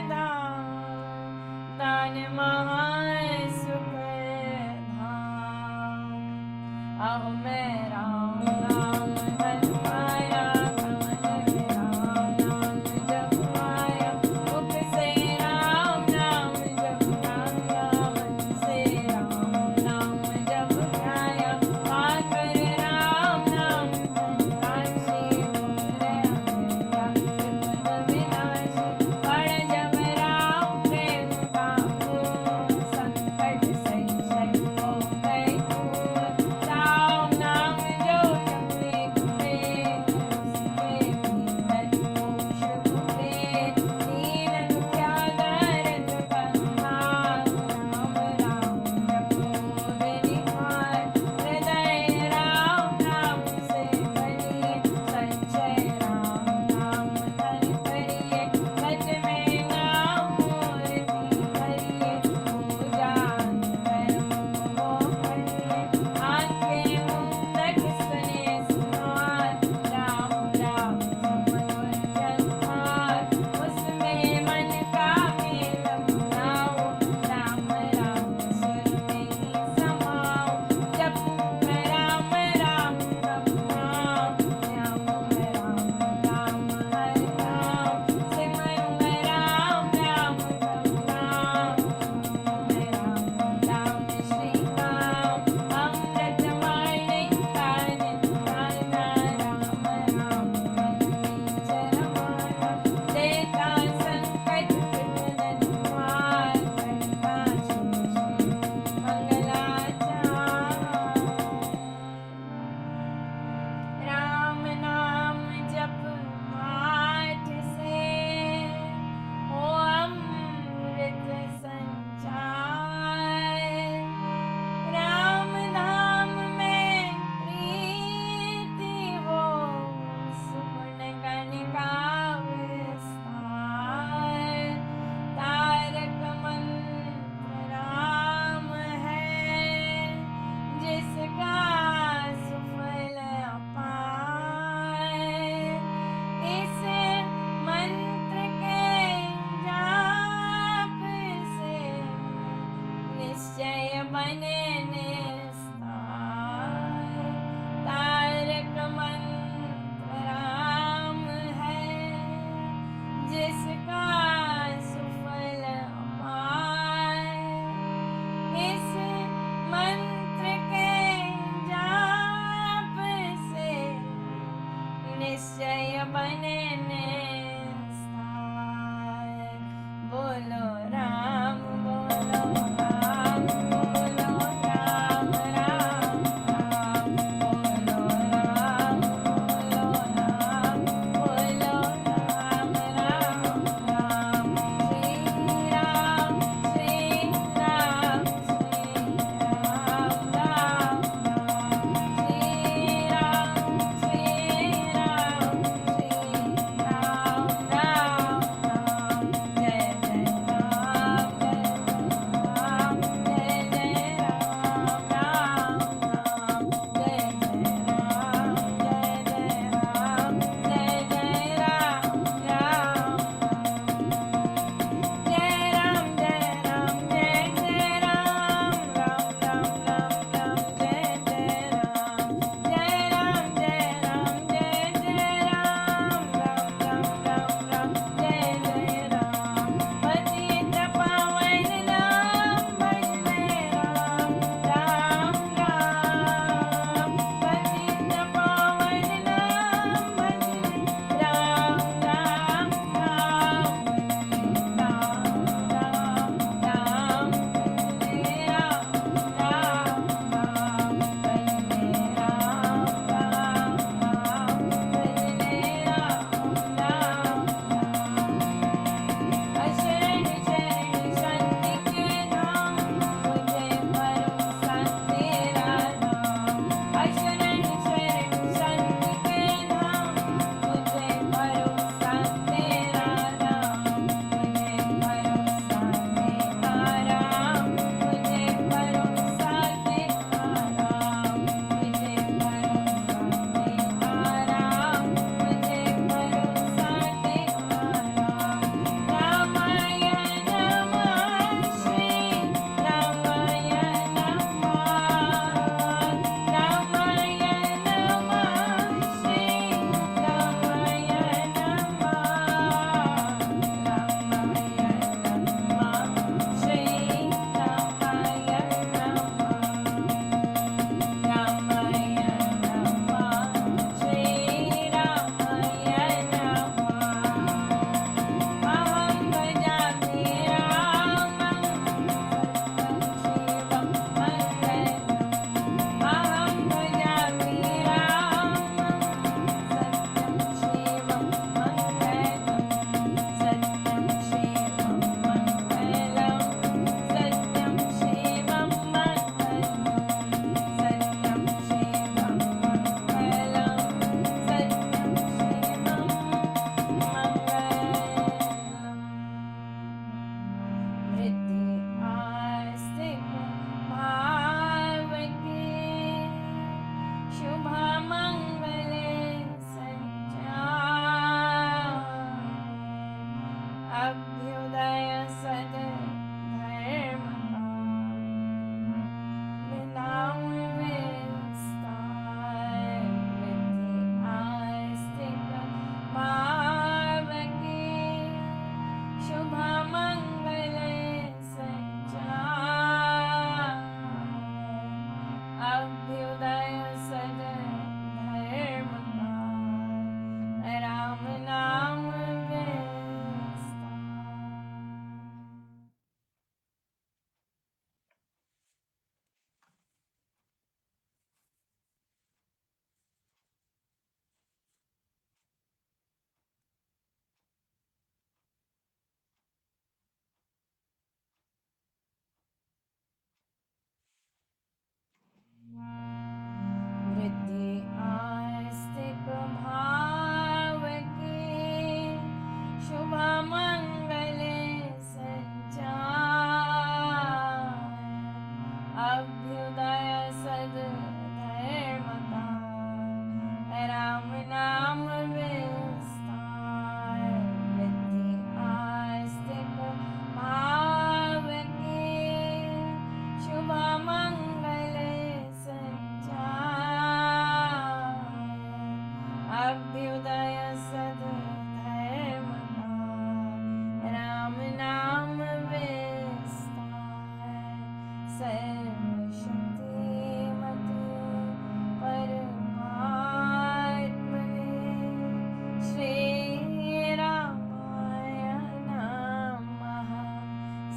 दान, दान महासुख धाम, अहो मैं राम नाम हरमाया, कमल में राम नाम जपमाया, मुख से राम नाम जप गाया, मन से राम नाम जप गाया, पाकर राम नाम धन राशि, बोले अमिता विपद विनाशी, पढ़ जब राम प्रेम का फूल, निश्चय बने निस्तार। तारक मंत्र राम है, जिसका सुफल अपार। इस मंत्र के जाप से निश्चय बने निस्तार। बोलो राम, बोलो राम, बोलो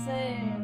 सर